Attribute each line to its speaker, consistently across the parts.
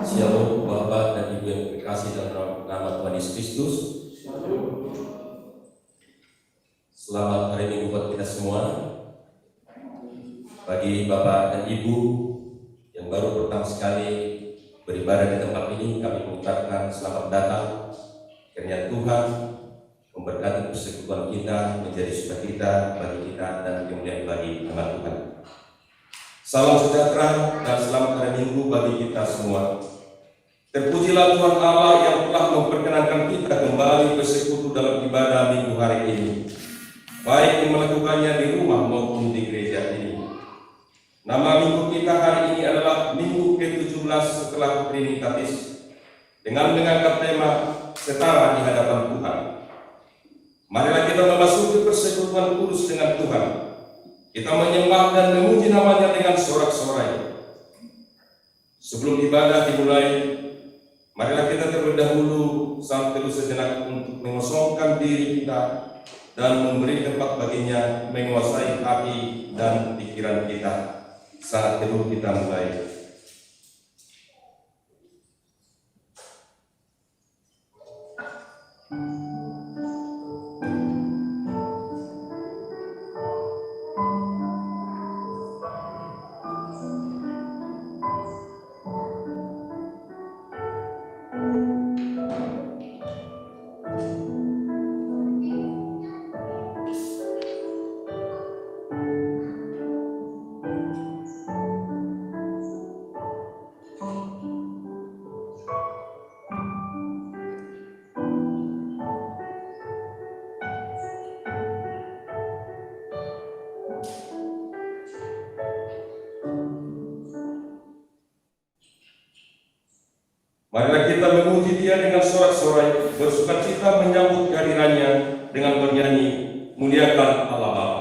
Speaker 1: Shalom Bapak dan Ibu yang terkasih dalam nama Tuhan Yesus Kristus. Selamat hari Minggu buat kita semua. Bagi Bapak dan Ibu yang baru pertama sekali beribadah di tempat ini, kami mengucapkan selamat datang. Kiranya Tuhan memberkati persekutuan kita menjadi sukacita bagi kita dan kemuliaan bagi nama Tuhan. Salam sejahtera dan selamat hari Minggu bagi kita semua. Terpujilah Tuhan Allah yang telah memperkenankan kita kembali bersekutu dalam ibadah minggu hari ini, baik yang melakukannya di rumah maupun di gereja ini. Nama minggu kita hari ini adalah minggu ke-17 setelah Trinitatis, dengan mengangkat tema setara di hadapan Tuhan. Marilah kita memasuki persekutuan kudus dengan Tuhan. Kita menyembah dan memuji namanya dengan sorak-sorai. Sebelum ibadah dimulai, marilah kita terlebih dahulu saat teduh sejenak untuk mengosongkan diri kita dan memberi tempat baginya menguasai hati dan pikiran kita. Saat teduh kita mulai. Marilah kita memuji Dia dengan sorak-sorai, bersukacita menyambut kehadirannya dengan bernyanyi, muliakan Allah Bapa.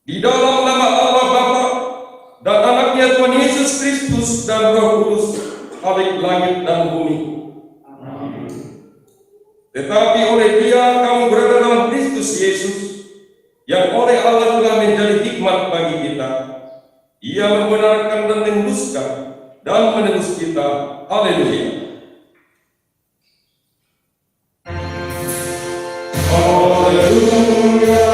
Speaker 1: Di dalam nama Allah Bapa dan anaknya Tuhan Yesus Kristus dan Roh Kudus, Khalik langit dan bumi. Amin. Tetapi oleh Dia kamu berada dalam Kristus Yesus, yang oleh Allah telah menjadi hikmat bagi kita. Ia membenarkan dan menembuskan dan menebus kita. Haleluya. Haleluya.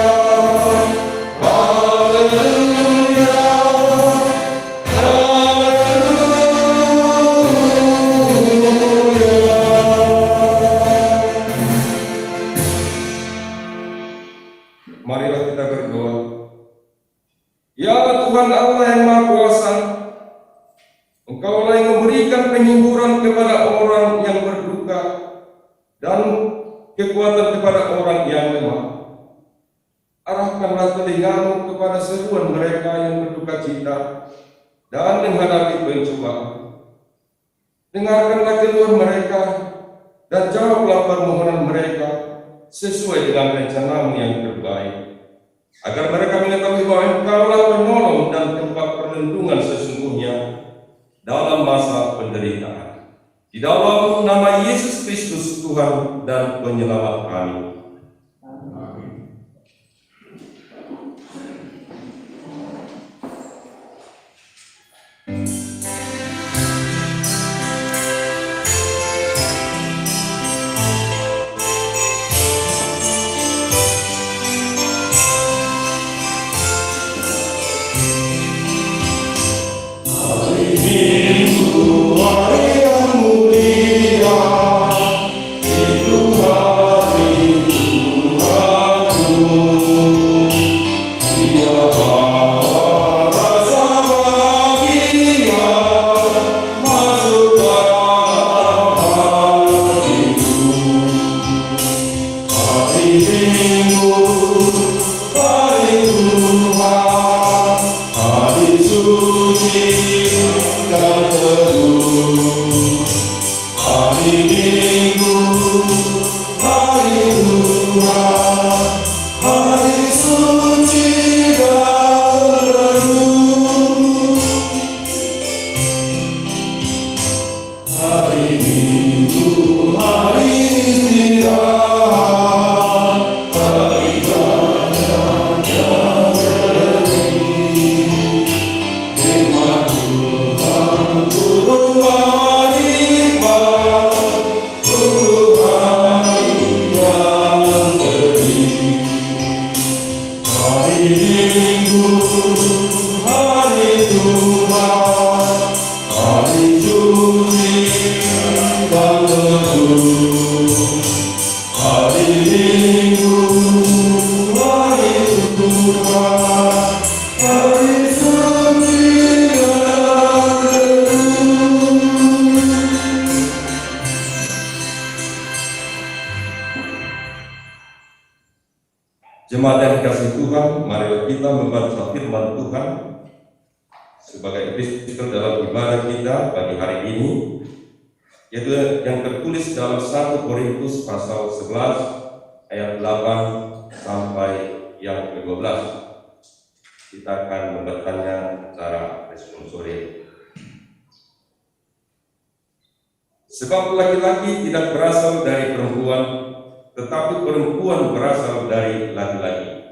Speaker 1: Engkaulah yang memberikan penghiburan kepada orang yang berduka dan kekuatan kepada orang yang lemah. Arahkanlah telingamu kepada seruan mereka yang berduka cita dan menghadapi pencobaan. Dengarkanlah keluhan mereka dan jawablah permohonan mereka sesuai dengan rencanamu yang terbaik, agar mereka mengetahui bahwa Engkaulah penolong dan tempat perlindungan sesungguhnya dalam masa penderitaan. Di dalam nama Yesus Kristus Tuhan dan Penyelamat kami. Jemaat yang dikasihi Tuhan, mari kita membaca firman Tuhan sebagai episode dalam ibadah kita bagi hari ini, yaitu yang tertulis dalam 1 Korintus pasal 11 ayat 8 sampai yang ke-12. Kita akan membacanya secara responsori. Sebab laki-laki tidak berasal dari perempuan, tetapi perempuan berasal dari laki-laki.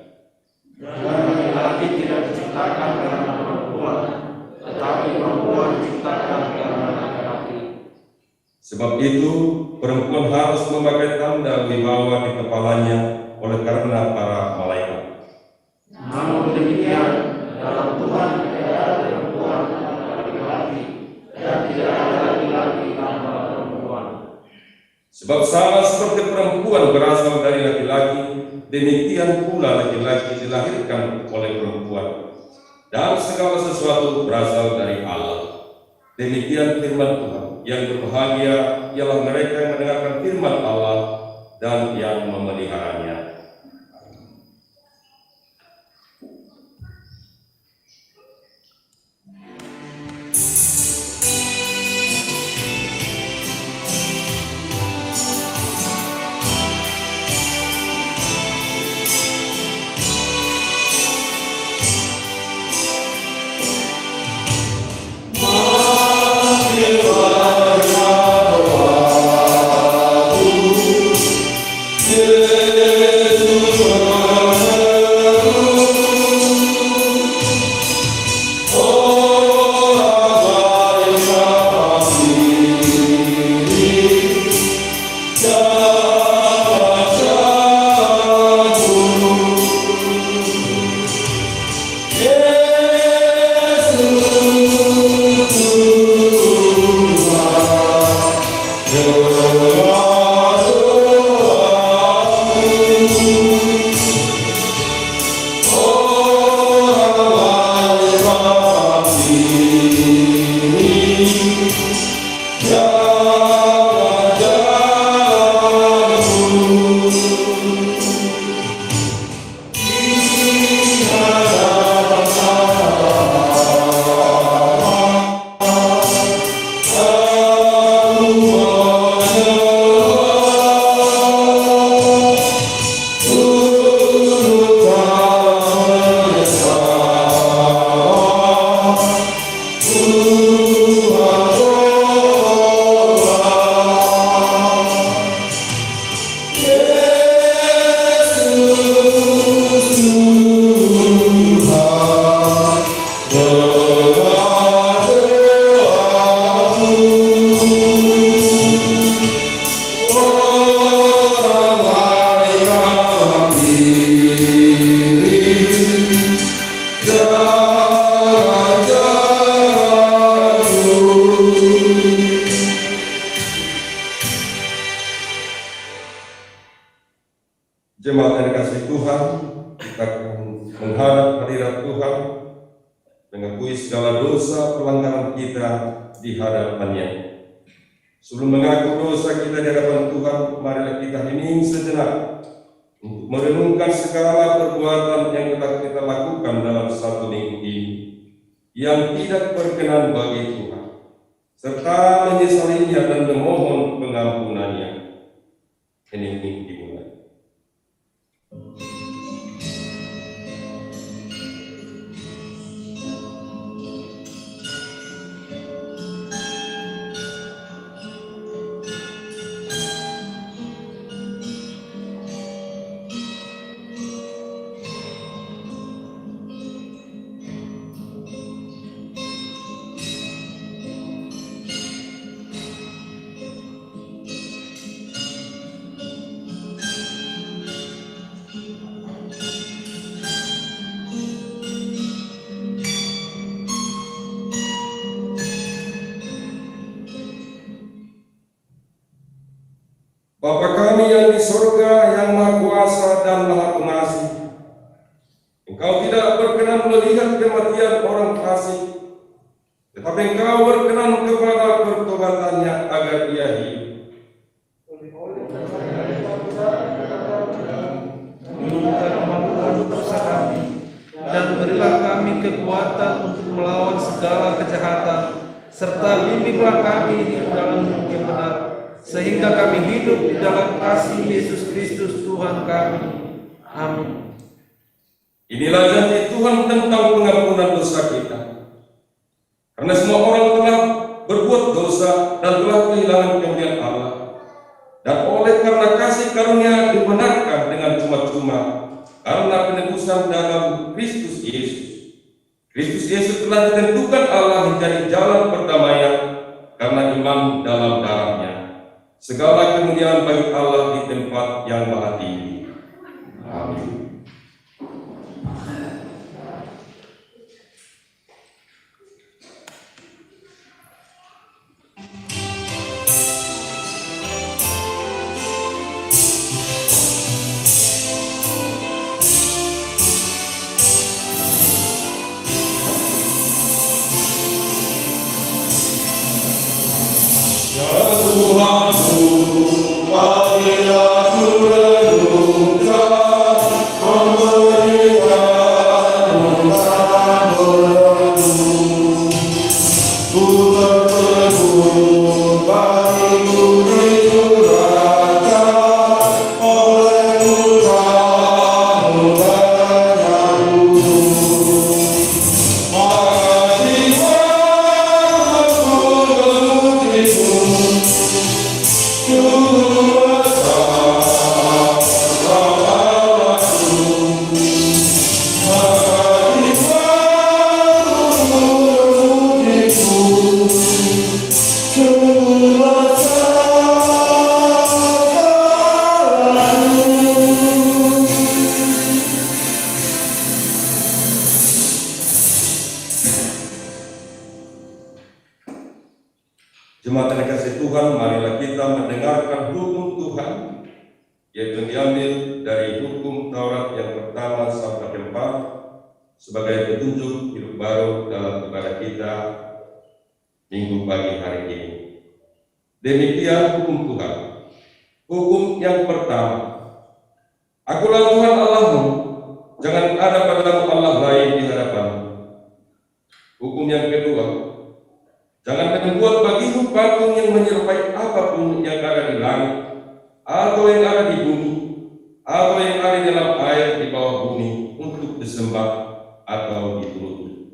Speaker 2: Dan laki-laki tidak diciptakan karena perempuan, tetapi perempuan diciptakan karena laki-laki.
Speaker 1: Sebab itu, perempuan harus memakai tanda wibawa di kepalanya oleh karena para malaikat.
Speaker 2: Namun demikian, dalam Tuhan tidak ada perempuan tanpa laki-laki, dan tidak ada laki-laki tanpa perempuan.
Speaker 1: Sebab sama seperti perempuan berasal dari laki-laki, demikian pula laki-laki dilahirkan oleh perempuan. Dan segala sesuatu berasal dari Allah. Demikian firman Tuhan. Yang berbahagia ialah mereka yang mendengarkan firman Allah dan yang memeliharanya.
Speaker 3: Yeah.
Speaker 1: hadapannya. Sebelum mengaku dosa kita di hadapan Tuhan, marilah kita hening sejenak untuk merenungkan segala perbuatan yang telah kita lakukan dalam satu minggu ini yang tidak berkenan bagi Tuhan, serta menyesalinya dan memohon pengampunannya. Hening dimulai. Bapa kami yang di sorga, yang maha kuasa dan maha pengasih, Engkau tidak berkenan melihat kematian orang fasik, tetapi Engkau berkenan kepada pertobatannya agar ia hidup.
Speaker 2: Menurunkan ampun dosa kami, dan berilah kami kekuatan untuk melawan segala kejahatan, serta bimbinglah kami di dalam hidup yang benar, sehingga kami hidup di dalam kasih Yesus Kristus Tuhan kami. Amin.
Speaker 1: Inilah janji Tuhan tentang pengampunan dosa kita. Karena semua orang telah berbuat dosa dan telah kehilangan kemuliaan Allah. Dan oleh karena kasih karunia dibenarkan dengan cuma-cuma karena penebusan dalam Kristus Yesus. Kristus Yesus telah ditentukan Allah menjadi jalan perdamaian karena iman dalam darahnya. Segala kemuliaan bagi Allah di tempat yang maha tinggi. Amin. Jemaat yang dikasihi Tuhan, marilah kita mendengarkan hukum Tuhan, yaitu diambil dari hukum Taurat yang pertama sampai keempat sebagai petunjuk hidup baru dalam ibadah kita minggu pagi hari ini. Demikian hukum Tuhan. Hukum yang pertama, Akulah Tuhan Allahmu, jangan ada padamu Allah lain di hadapanmu. Hukum yang kedua, jangan membuat bagimu patung yang menyerupai apapun yang ada di langit, atau yang ada di bumi, atau yang ada di dalam air di bawah bumi untuk disembah atau dituruti.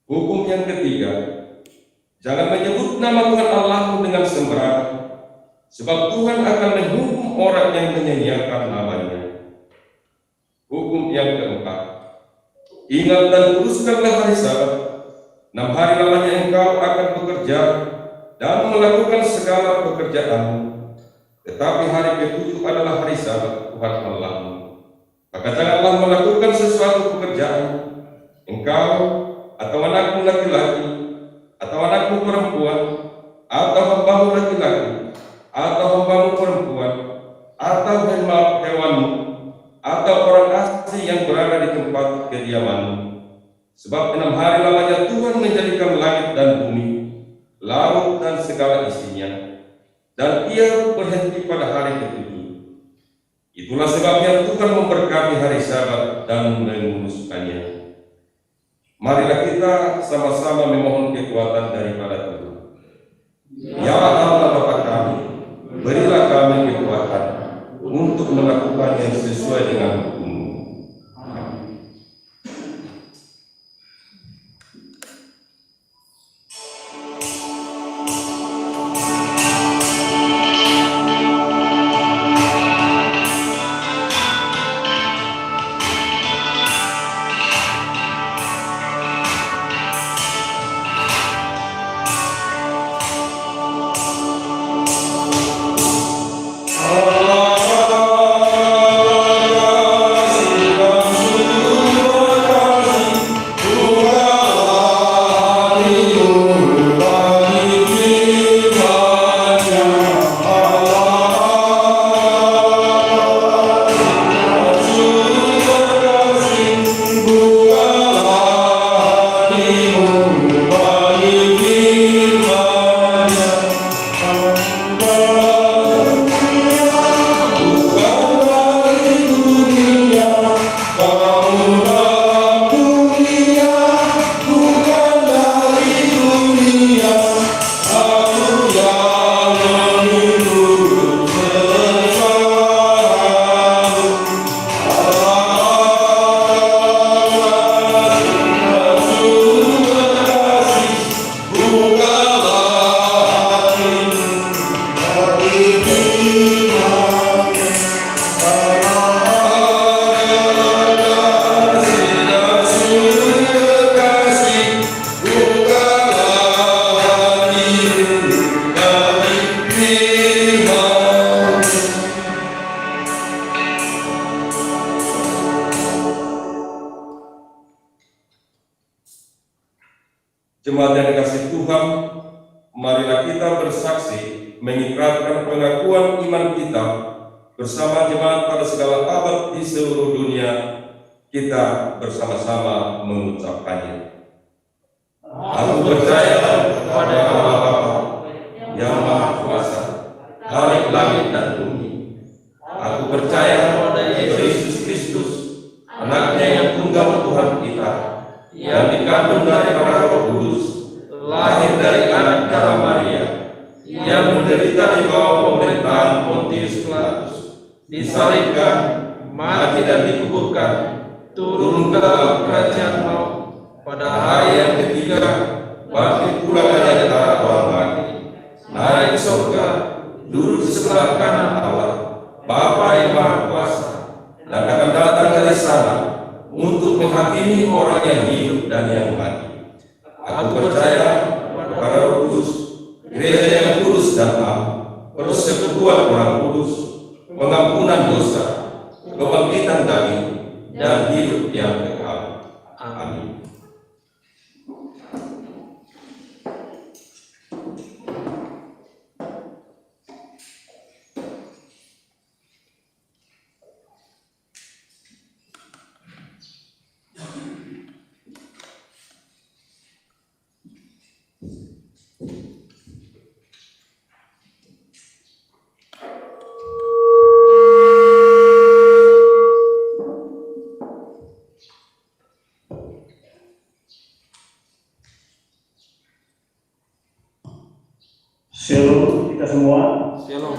Speaker 1: Hukum yang ketiga, jangan menyebut nama Tuhan Allahmu dengan sembarangan, sebab Tuhan akan menghukum orang yang menyia-nyiakan namanya. Hukum yang keempat, ingat dan teruskanlah hari Sabat. 6 hari lamanya engkau akan bekerja dan melakukan segala pekerjaanmu. Tetapi hari ke-7 adalah hari Sabat Tuhan Allahmu. Maka janganlah melakukan sesuatu pekerjaan, engkau atau anakmu laki-laki, atau anakmu perempuan, atau hambamu laki-laki, atau hambamu perempuan, atau hewanmu, atau orang asing yang berada di tempat kediamanmu. Sebab 6 hari lamanya Tuhan menjadikan langit dan bumi, laut laut dan segala isinya, dan ia berhenti pada hari ketujuh. Itulah sebabnya Tuhan memberkati hari Sabat dan menguduskannya. Marilah kita sama-sama memohon kekuatan daripada Tuhan. Ya Allah Bapa kami, berilah kami kekuatan untuk melakukan yang sesuai dengan hukum-Mu. Jemaat yang dikasihi Tuhan, marilah kita bersaksi mengikrarkan pengakuan iman kita bersama jemaat pada segala abad di seluruh dunia. Kita bersama-sama mengucapkannya. Aku percaya kepada Allah Bapa yang Maha Kuasa, Khalik langit dan bumi. Aku percaya kepada Yesus Kristus, anaknya yang tunggal Tuhan kita, yang dikandung dari Roh Kudus, lahir dari anak darah Maria, yang menderita di bawah pemerintahan Pontius Pilatus, disalibkan, mati dan dikuburkan, turun ke dalam kerajaan maut, pada hari yang ketiga bangkit pula dari antara orang mati, naik ke surga, duduk di sebelah kanan Allah, Bapa yang Maha Kuasa, dan akan datang dari sana untuk menghakimi orang yang hidup dan yang mati. Aku percaya kepada Roh Kudus, gereja yang kudus dan am, persekutuan Orang Kudus, pengampunan dosa, kebangkitan daging, dan hidup yang kekal. Amin.
Speaker 3: Shalom kita semua.
Speaker 2: Shalom.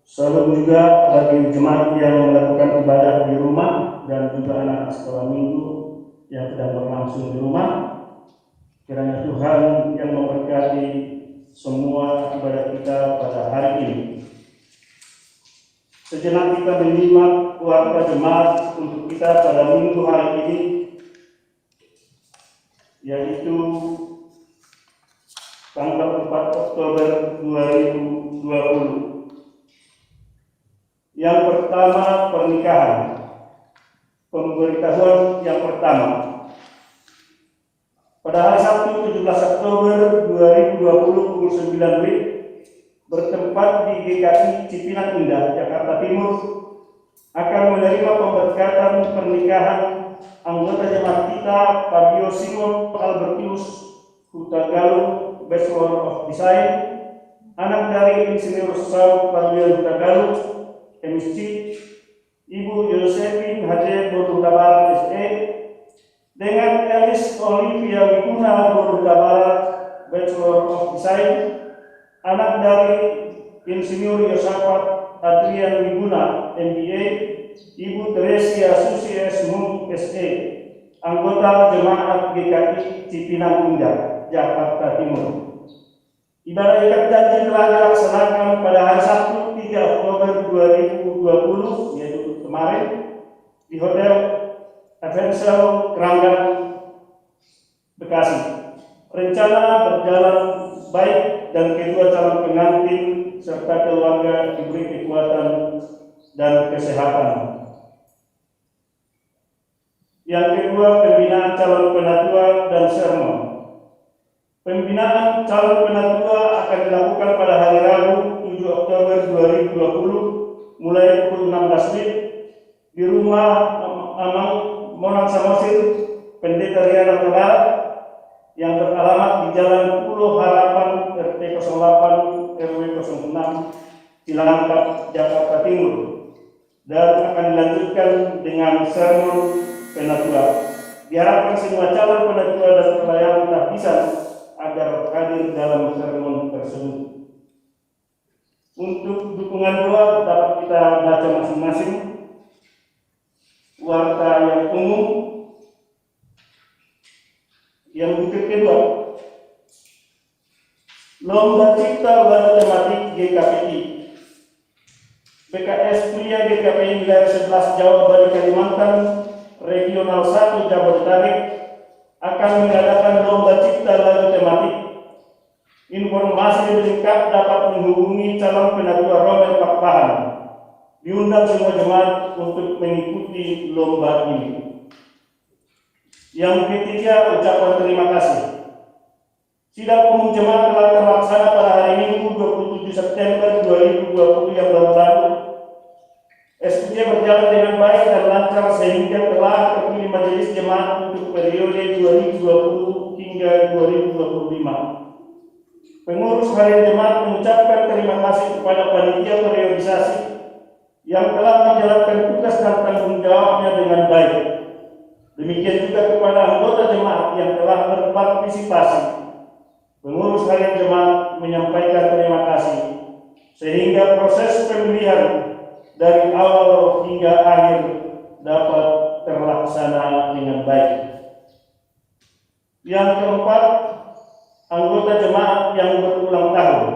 Speaker 3: Shalom juga bagi jemaat yang melakukan ibadah di rumah dan juga anak sekolah minggu yang sedang berlangsung di rumah. Kiranya Tuhan yang memberkati semua ibadah kita pada hari ini. Sejenak kita menyimak keluarga jemaat untuk kita pada minggu hari ini, yaitu tanggal 4 Oktober 2020. Yang pertama, pernikahan. Pemberitahuan yang pertama. Pada hari Sabtu 17 Oktober 2020 pukul 9 WIB bertempat di GKI Cipinang Indah, Jakarta Timur, akan menerima pemberkatan pernikahan anggota jemaat kita Fabio Simon Albertinus Huta Galung Bachelor of Design, anak dari Insinyur Saud Parlian Tagalu, MSc, Ibu Josephine Hade Boruta Barat SE, dengan Elis Olivia Wiguna Boruta Barat, Bachelor of Design, anak dari Insinyur Yosafat Adrian Wiguna, MBA, Ibu Teresia Susi S. Mung SE, anggota Jemaat GKI Cipinang Indah, Jakarta Timur. Ibadah ikat janji telah dilaksanakan pada hari Sabtu 3 Oktober 2020, yaitu kemarin, di Hotel Adventure Keranggan, Bekasi. Rencana berjalan baik dan kedua calon pengantin serta keluarga diberi kekuatan dan kesehatan. Yang kedua, pembinaan calon penatua dan sermon. Pembinaan calon penatua akan dilakukan pada hari Rabu 7 Oktober 2020 mulai pukul 16 WIB di rumah Amang Monang Samosir, Pendeta Riana Barat, yang beralamat di Jalan Pulau Harapan RT 08 RW 06 Cilangkap, Jakarta Timur, dan akan dilanjutkan dengan sermon penatua. Diharapkan semua calon penatua dan pelayan tahbisan agar hadir dalam sermon tersebut. Untuk dukungan doa dapat kita baca masing-masing. Warta yang umum. Yang bukit kedua, Lomba Cipta Baru Tematik GKPI. PKS Kuliah GKPI Wilayah 11 Jawa Bali Kalimantan Regional 1 Jabodetabek akan mengadakan Lomba Cipta Baru Tematik. Informasi lebih lengkap dapat menghubungi calon penatua Robert Pakpahan. Diundang semua jemaat untuk mengikuti lomba ini. Yang ketiga, ucapan terima kasih. Sidang umum jemaat telah terlaksana pada hari Minggu 27 September 2020 yang baru-baru. SPJ berjalan dengan baik dan lancar sehingga telah terpilih majelis jemaat untuk periode 2020 hingga 2025. Pengurus harian jemaat mengucapkan terima kasih kepada panitia periodisasi yang telah menjalankan tugas dan tanggung jawabnya dengan baik. Demikian juga kepada anggota jemaat yang telah berpartisipasi. Pengurus harian jemaat menyampaikan terima kasih sehingga proses pemilihan dari awal hingga akhir dapat terlaksana dengan baik. Yang keempat, anggota jemaat yang berulang tahun.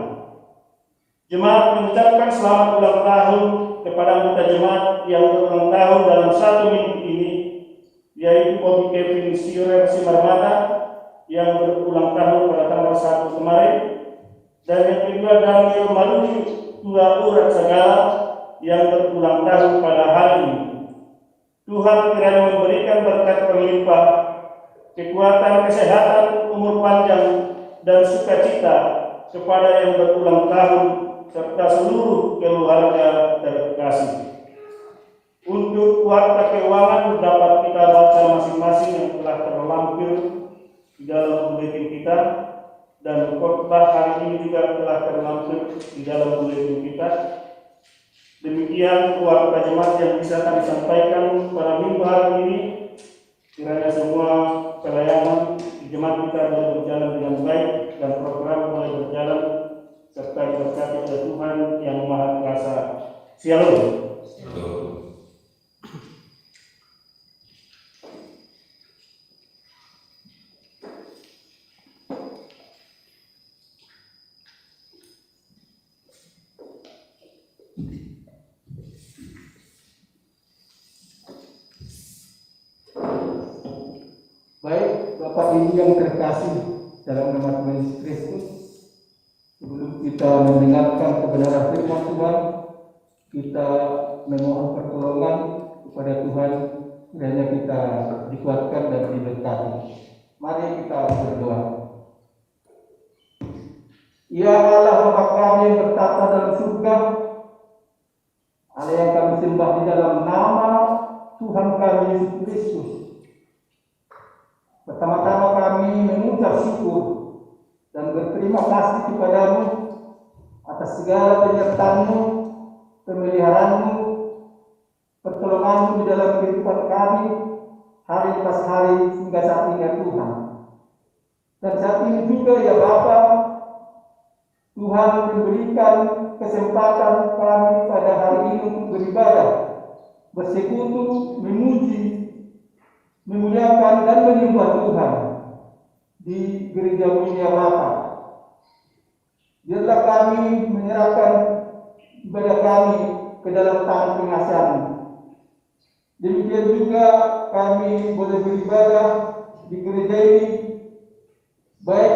Speaker 3: Jemaat mengucapkan selamat ulang tahun kepada anggota jemaat yang berulang tahun dalam 1 minggu ini, yaitu Bobby Kevin Siurer Simarmata yang berulang tahun pada tanggal 1 kemarin, dan yang kedua Daniel Maluni Tua Urat Segala yang berulang tahun pada hari ini. Tuhan kiranya memberikan berkat berlimpah, kekuatan, kesehatan, umur panjang, dan sukacita kepada yang berulang tahun serta seluruh keluarga terkasih. Untuk warta keuangan dapat kita baca masing-masing yang telah terlampir di dalam buletin kita, dan khotbah hari ini juga telah terlampir di dalam buletin kita. Demikian warta jemaat yang bisa kami sampaikan pada minggu hari ini. Kiranya semua pelayanan di jemaat kita boleh berjalan dengan baik dan program boleh berjalan serta diberkati oleh Tuhan yang Maha Kuasa. Shalom.
Speaker 4: Baik, Bapak Ibu yang terkasih dalam nama Tuhan Yesus Kristus, sebelum kita mendengarkan kebenaran firman Tuhan, kita memohon pertolongan kepada Tuhan, kiranya kita dikuatkan dan diberkati. Mari kita berdoa. Ya Allah Bapa kami yang bertata dalam surga, Allah yang kami sembah di dalam nama Tuhan kami Yesus Kristus. Pertama-tama kami mengucap syukur dan berterima kasih kepadamu atas segala penyertaan-Mu, pemeliharaanmu, pertolonganmu di dalam kehidupan kami hari pas hari hingga saat ini ya Tuhan. Dan saat ini juga ya Bapa, Tuhan memberikan kesempatan kami pada hari ini untuk beribadah, bersekutu, memuji, memuliakan dan menyembah Tuhan di gereja-Mu ya Bapa. Biarlah kami menyerahkan ibadah kami ke dalam tangan pengasihan-Mu. Demikian juga kami boleh beribadah di gereja ini, baik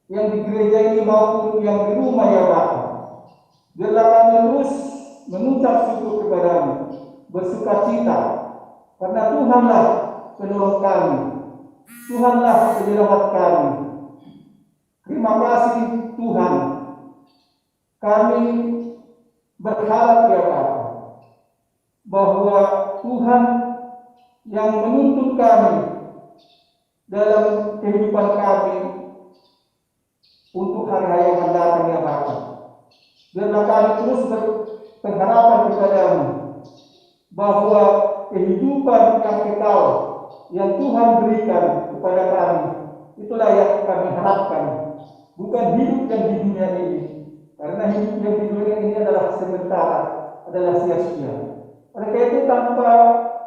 Speaker 4: yang di gereja ini maupun yang di rumah ya Bapa. Biarlah kami terus mengucap syukur kepada-Mu, bersukacita, karena Tuhanlah penolong kami, Tuhanlah penyelamat kami. Terima kasih Tuhan. Kami berharap ya Bapa, bahwa Tuhan yang menuntun kami dalam kehidupan kami untuk hari-hari yang akan datang ya Bapa. Biarlah kami terus berpengharapan kepada-Mu bahwa kehidupan yang kekal yang Tuhan berikan kepada kami, itulah yang kami harapkan, bukan hidup yang di dunia ini. Karena hidup yang di dunia ini adalah sementara, adalah sia-sia. Oleh karena itu tanpa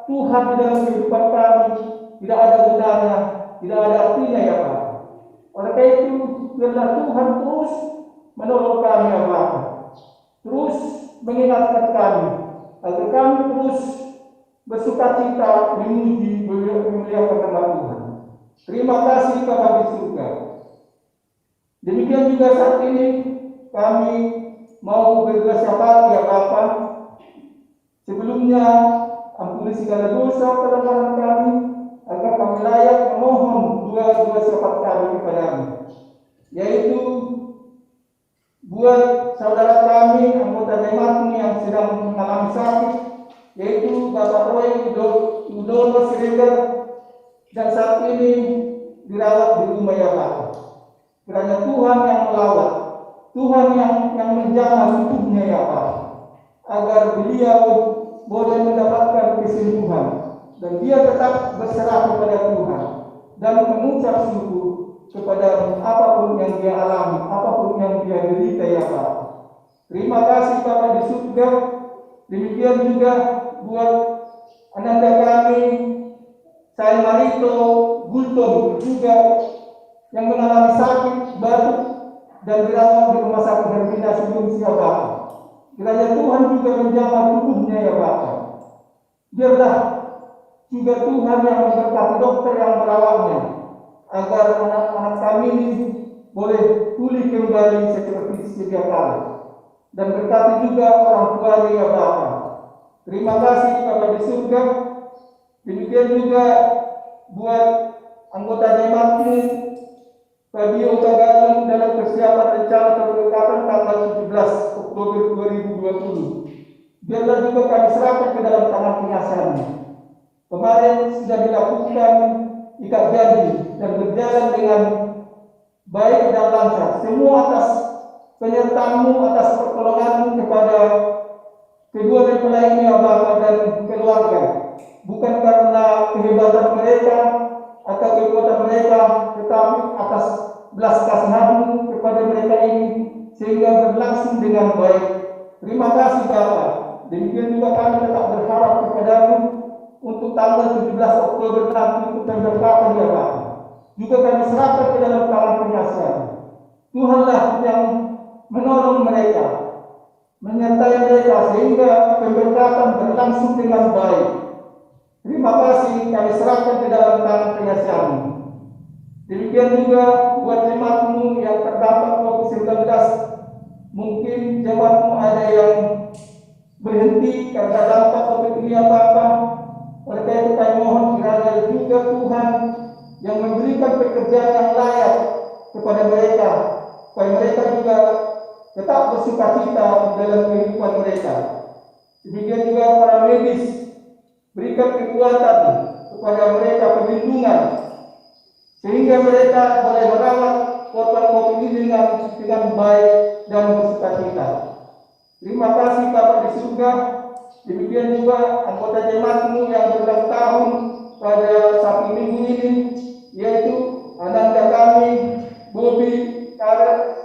Speaker 4: Tuhan di dalam kehidupan kami tidak ada gunanya, tidak ada artinya ya Pak. Oleh karena itu biarlah Tuhan terus menolong kami ya Pak, terus mengingatkan kami agar kami terus bersukacita memuji memuliakan nama Tuhan. Terima kasih Bapa di surga. Demikian juga saat ini kami mau bersyafaat ya Bapa. Sebelumnya ampuni segala dosa pelanggaran kami, agar kami layak memohon dua syafaat kami kepada-Mu, yaitu buat saudara kami anggota jemaat-Mu yang sedang mengalami sakit, yaitu Bapak Roy Udono Siregar, dan saat ini dirawat di rumah ya Bapak. Kiranya Tuhan yang melawat, Tuhan yang menjamah tubuhnya ya Bapak, agar beliau boleh mendapatkan kesembuhan dan dia tetap berserah kepada Tuhan dan mengucap syukur kepada apapun yang dia alami, apapun yang dia derita ya Bapak. Terima kasih Bapak di surga. Demikian juga buat ananda kami Saya Marito Gultom juga yang mengalami sakit batuk dan dirawat di rumah sakit Hermina sebelum siapa. Kiranya Tuhan juga menjamah tubuhnya ya Bapak. Biarlah juga Tuhan yang memberkati dokter yang merawatnya, agar anak-anak kami ini boleh pulih kembali seperti sedia kala. Dan berkati juga orang tuanya ya Bapak. Terima kasih Bapak di surga. Demikian juga buat anggota jemaat-Mu Fabio Tagalung dalam persiapan rencana pemberkatan tanggal 17 Oktober 2020. Biarlah juga kami serahkan ke dalam tangan pengasihan-Mu. Kemarin sudah dilakukan ikat janji dan berjalan dengan baik dan lancar. Semua atas penyertaan-Mu, atas pertolongan-Mu kepada kedua mempelai ini Bapak dan keluarga. Bukan karena kehebatan mereka atau kekuatan mereka, tetapi atas belas kasihan-Mu kepada mereka ini sehingga berlangsung dengan baik. Terima kasih Bapak. Demikian juga kami tetap berharap kepada-Mu untuk tanggal 17 Oktober nanti untuk pemberkatan ya Bapak. Juga kami serahkan ke dalam tangan pengasihan. Tuhanlah yang menolong mereka, menyertai mereka sehingga pemberkatan berlangsung dengan baik. Terima kasih kami serahkan ke dalam tangan pengasihan-Mu. Demikian juga buat jemaat-Mu yang terdampak COVID-19, mungkin jemaat-Mu ada yang berhenti karena dampak COVID ini apa-apa. Oleh karena itu kami mohon kiranya juga Tuhan yang memberikan pekerjaan yang layak kepada mereka, supaya mereka juga tetap bersukacita dalam kehidupan mereka. Demikian juga para medis, berikan kekuatan kepada mereka, perlindungan, sehingga mereka boleh merawat korban COVID ini dengan baik dan bersukacita. Terima kasih Bapa di surga. Demikian juga anggota jemaatmu yang berulang tahun pada Sabtu Minggu ini, yaitu ananda kami, Bobby, Karet,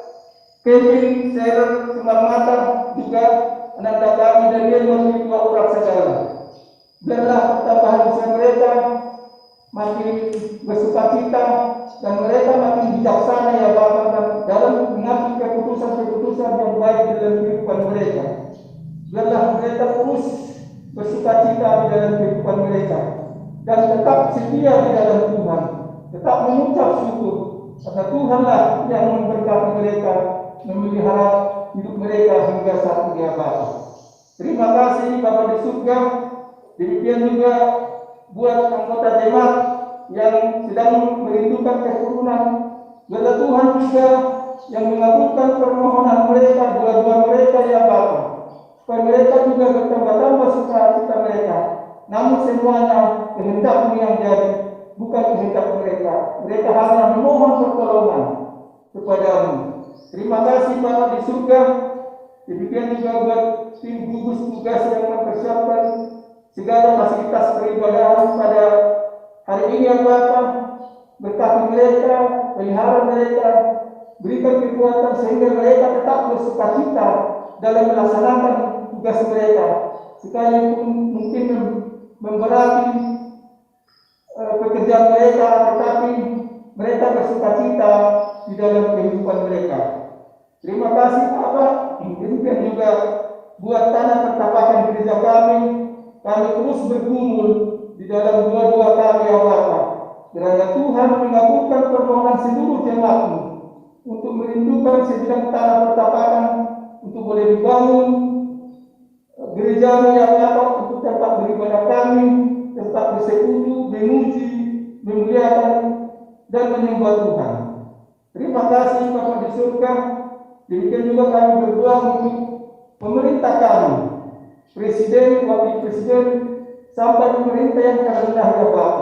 Speaker 4: Kevin, Sharon, Sumarmata, juga ananda kami Daniel memiliki 2 orang saudara. Biarlah pertambahan usia mereka makin bersukacita dan mereka makin bijaksana ya Bapa dalam mengambil keputusan-keputusan yang baik dalam kehidupan mereka. Biarlah mereka terus bersukacita di dalam kehidupan mereka dan tetap setia di dalam Tuhan, tetap mengucap syukur karena Tuhanlah yang memberkati mereka, memelihara hidup mereka hingga saat ini ya Bapa. Terima kasih Bapa di surga. Demikian juga buat anggota jemaat yang sedang merindukan keturunan, biarlah Tuhan juga yang mengabulkan permohonan mereka, doa-doa mereka ya Bapa, supaya mereka juga bertambah-tambah sukacita mereka. Namun semuanya kehendak-Mu yang jadi, bukan kehendak mereka. Mereka hanya memohon pertolongan kepada-Mu. Terima kasih Bapa di surga. Demikian juga buat tim gugus tugas yang mempersiapkan segala fasilitas peribadahan pada hari ini ya Bapa. Berkati mereka, pelihara mereka, berikan kekuatan sehingga mereka tetap bersukacita dalam melaksanakan tugas mereka, sekalipun mungkin memberati pekerjaan mereka, tetapi mereka bersukacita di dalam kehidupan mereka. Terima kasih Bapak. Demikian juga buat tanah pertapakan gereja kami terus bergumul di dalam doa-doa kami ya Bapak. Kiranya Tuhan mengabulkan permohonan seluruh jemaat-Mu untuk merindukan sebidang tanah pertapakan untuk boleh dibangun gereja-Mu ya Bapak, untuk tempat beribadah kami, tempat bersekutu, memuji, memuliakan dan menyembah Tuhan. Terima kasih Bapak di surga. Demikian juga kami berdoa untuk pemerintah kami, presiden, wakil presiden, sampai pemerintah yang terendah ya Bapak.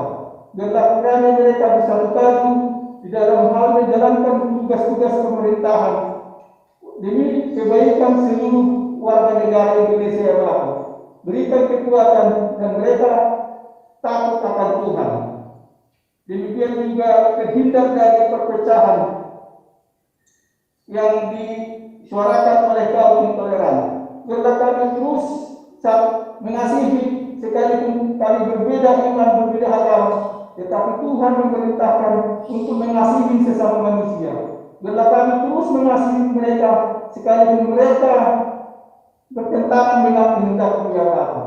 Speaker 4: Biarlah kiranya mereka bisa bertanggung di dalam hal menjalankan tugas-tugas pemerintahan demi kebaikan seluruh warga negara Indonesia ya Bapak. Berikan kekuatan dan mereka takut akan Tuhan. Demikian juga terhindar dari perpecahan yang disuarakan oleh kaum intoleran. Biarlah kami terus mengasihi sekalipun kami berbeda iman, berbeda agama, tetapi Tuhan memerintahkan untuk mengasihi sesama manusia. Biarlah kami terus mengasihi mereka sekalipun mereka bertentangan dengan kehendak-Mu ya Bapa.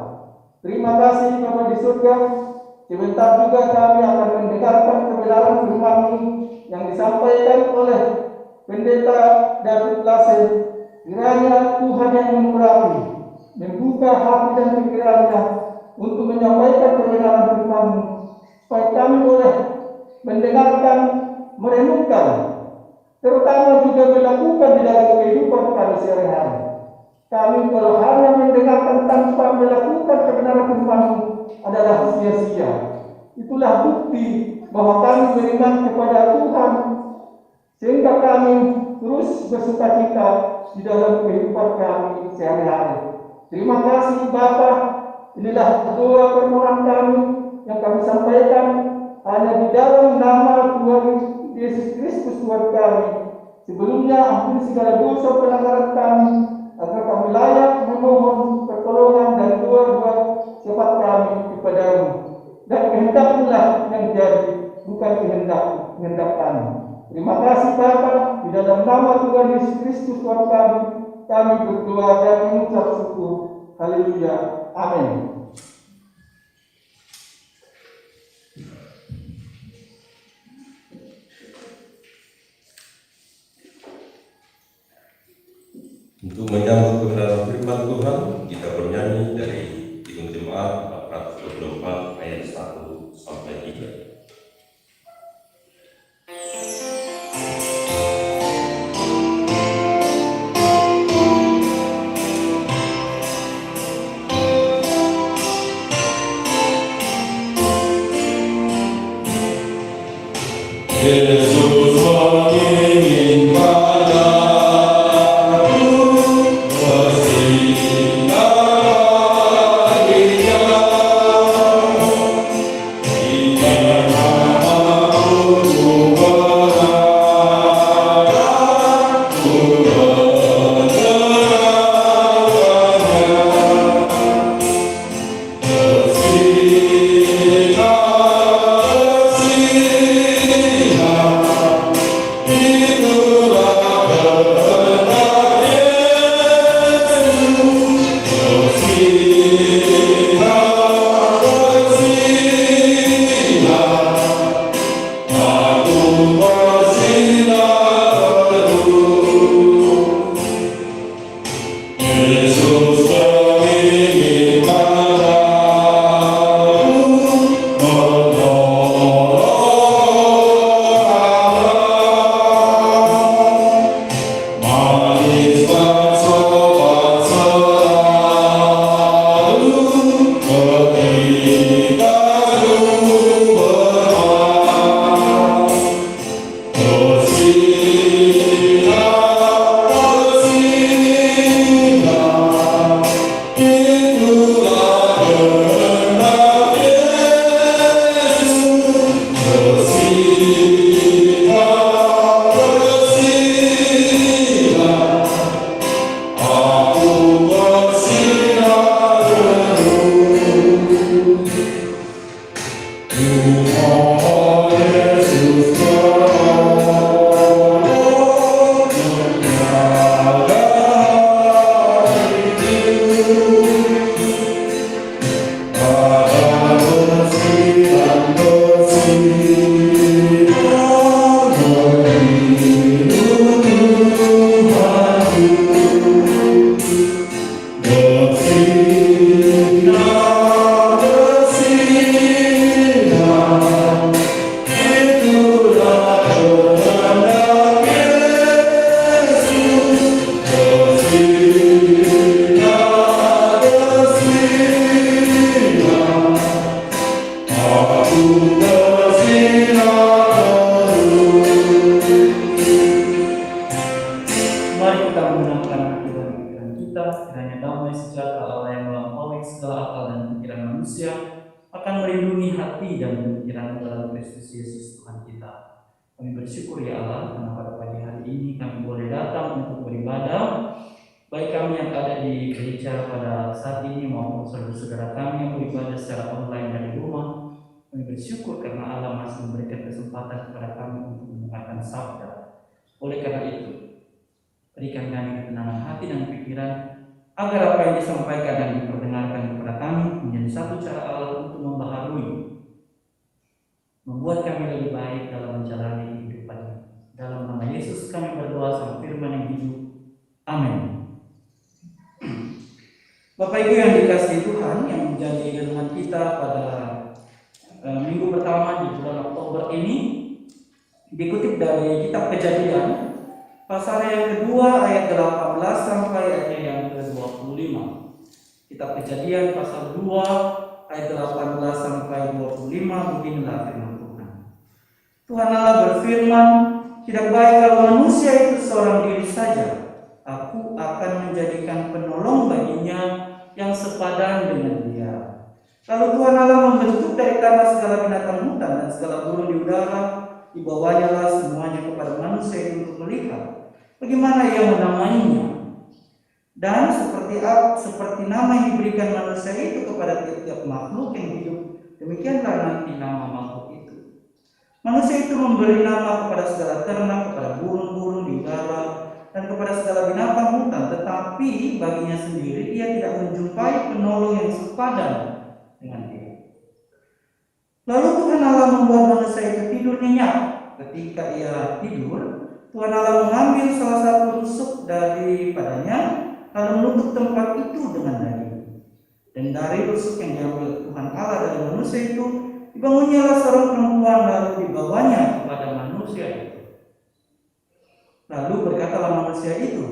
Speaker 4: Terima kasih Bapa di surga. Sebentar juga kami akan mendengarkan kebenaran firman-Mu yang disampaikan oleh Pendeta David Lassen. Kiranya Tuhan yang memberkati, membuka hati dan pikirannya untuk menyampaikan kebenaran firman-Mu, supaya kami boleh mendengarkan, merenungkan, terutama juga melakukan di dalam kehidupan kami sehari-hari. Kami kalau hanya mendengarkan tanpa melakukan kebenaran firman-Mu adalah sia-sia. Itulah bukti bahwa kami beriman kepada Tuhan, sehingga kami terus bersukacita di dalam kehidupan kami sehari-hari. Terima kasih Bapa. Inilah doa permohonan kami yang kami sampaikan hanya di dalam nama Tuhan Yesus Kristus Tuhan kami. Sebelumnya ampuni segala dosa pelanggaran kami, agar kami layak memohon pertolongan dan doa-doa syafaat kami kepada-Mu. Dan kehendak-Mu lah yang jadi, bukan kehendak kami. Terima kasih Bapa. Di dalam nama Tuhan Yesus Kristus Tuhan kami berdoa dan mengucap syukur. Haleluya. Amin.
Speaker 1: Untuk menyambut kebenaran firman Tuhan, kita bernyanyi dari Kidung Jemaat 424 ayat 1 sampai 3.
Speaker 5: Yesus wangi menenangkan hati dan pikiran kita, kiranya damai sejahtera Allah yang melampaui segala akal dan pikiran manusia akan melindungi hati dan pikiran dalam Kristus Yesus Tuhan kita. Kami bersyukur ya Allah karena pada pagi hari ini kami boleh datang untuk beribadah, baik kami yang ada di gereja pada saat ini maupun saudara-saudara kami yang beribadah secara online dari rumah. Kami bersyukur karena Allah masih memberikan kesempatan kepada kami untuk mendengarkan sabda. Oleh karena itu, berikan kami ketenangan hati dan pikiran agar apa yang disampaikan dan diperdengarkan kepada kami menjadi satu cara Allah untuk membaharui, membuat kami lebih baik dalam menjalani kehidupan. Dalam nama Yesus kami berdoa sama firman yang hidup. Amin. Bapak Ibu yang dikasihi Tuhan, yang menjadi renungan kita pada minggu pertama di bulan Oktober ini dikutip dari kitab Kejadian pasal yang kedua ayat 18 sampai ayat yang ke-25. Kitab Kejadian pasal 2 ayat 18 sampai 25, beginilah firman Tuhan. Tuhan Allah berfirman, tidak baik kalau manusia itu seorang diri saja. Aku akan menjadikan penolong baginya yang sepadan dengan dia. Lalu Tuhan Allah membentuk dari tanah segala binatang hutan dan segala burung di udara, dibawanya lah semuanya kepada manusia itu untuk melihat bagaimana ia menamainya. Dan seperti nama yang diberikan manusia itu kepada tiap-tiap makhluk yang hidup, demikianlah nanti nama makhluk itu. Manusia itu memberi nama kepada segala ternak, kepada burung-burung di udara, dan kepada segala binatang hutan, tetapi baginya sendiri ia tidak menjumpai penolong yang sepadan dengan dia. Lalu Tuhan Allah membuat manusia itu tidur nyenyak. Ketika ia tidur, Tuhan Allah mengambil salah satu rusuk daripadanya, lalu menutup tempat itu dengan daging. Dan dari rusuk yang diambil Tuhan Allah dari manusia itu, dibangunnyalah seorang perempuan, lalu dibawanya kepada manusia itu. Lalu berkatalah manusia itu,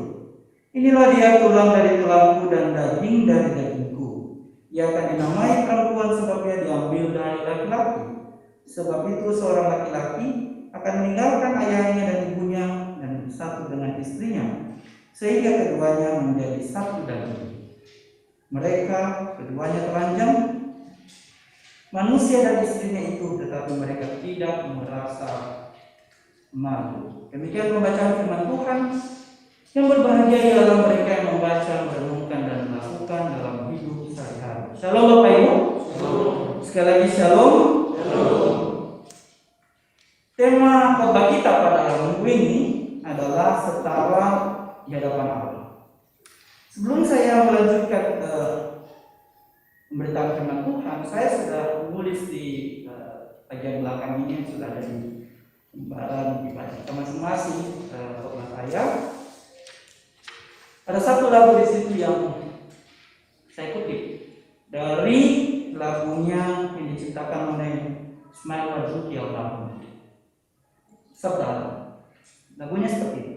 Speaker 5: inilah dia tulang dari tulangku dan daging dari dagingku. Ia akan dinamai perempuan sebab ia diambil dari laki-laki. Sebab itu seorang laki-laki akan meninggalkan ayahnya dan ibunya dan bersatu dengan istrinya, sehingga keduanya menjadi satu daging. Mereka keduanya telanjang, manusia dan istrinya itu, tetapi mereka tidak merasa malu. Demikian pembacaan firman Tuhan. Yang berbahagia ialah mereka yang membaca, merenungkan dan melakukan dalam hidup sehari-hari. Shalom Bapak Ibu. Shalom. Sekali lagi shalom. Shalom. Tema khotbah kita pada minggu ini adalah setara di hadapan Allah. Sebelum saya melanjutkan memberitakan firman Tuhan, saya sudah menulis di bagian belakang ini yang sudah ada di lembaran ibadah kita masing-masing khotbah saya. Ada satu lagu di situ yang saya kutip dari lagunya yang diciptakan oleh Ismail Marzuki almarhum. Sabda lagunya seperti ini.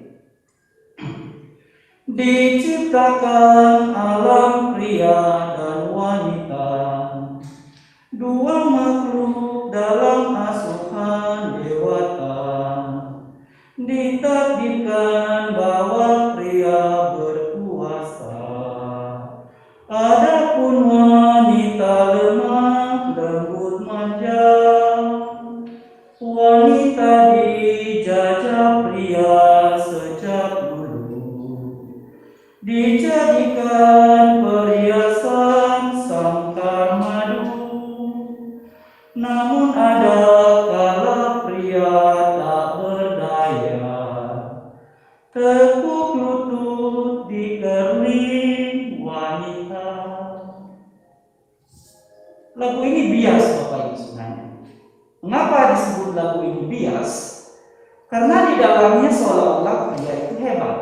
Speaker 5: Diciptakan alam pria dan wanita, dua makhluk dalam asuhan dewata. Ditakdirkan bahwa pria berkuasa, adapun wanita lemah lembut manja. Wanita dijajah pria sejak dulu, dijadikan perhiasan sangkar madu. Namun ada kala pria tak berdaya, tekuk lutut di kerling wanita. Lagu ini bias Bapak Ibu sebenarnya. Mengapa disebut lagu ini bias? Karena di dalamnya seolah-olah pria itu hebat.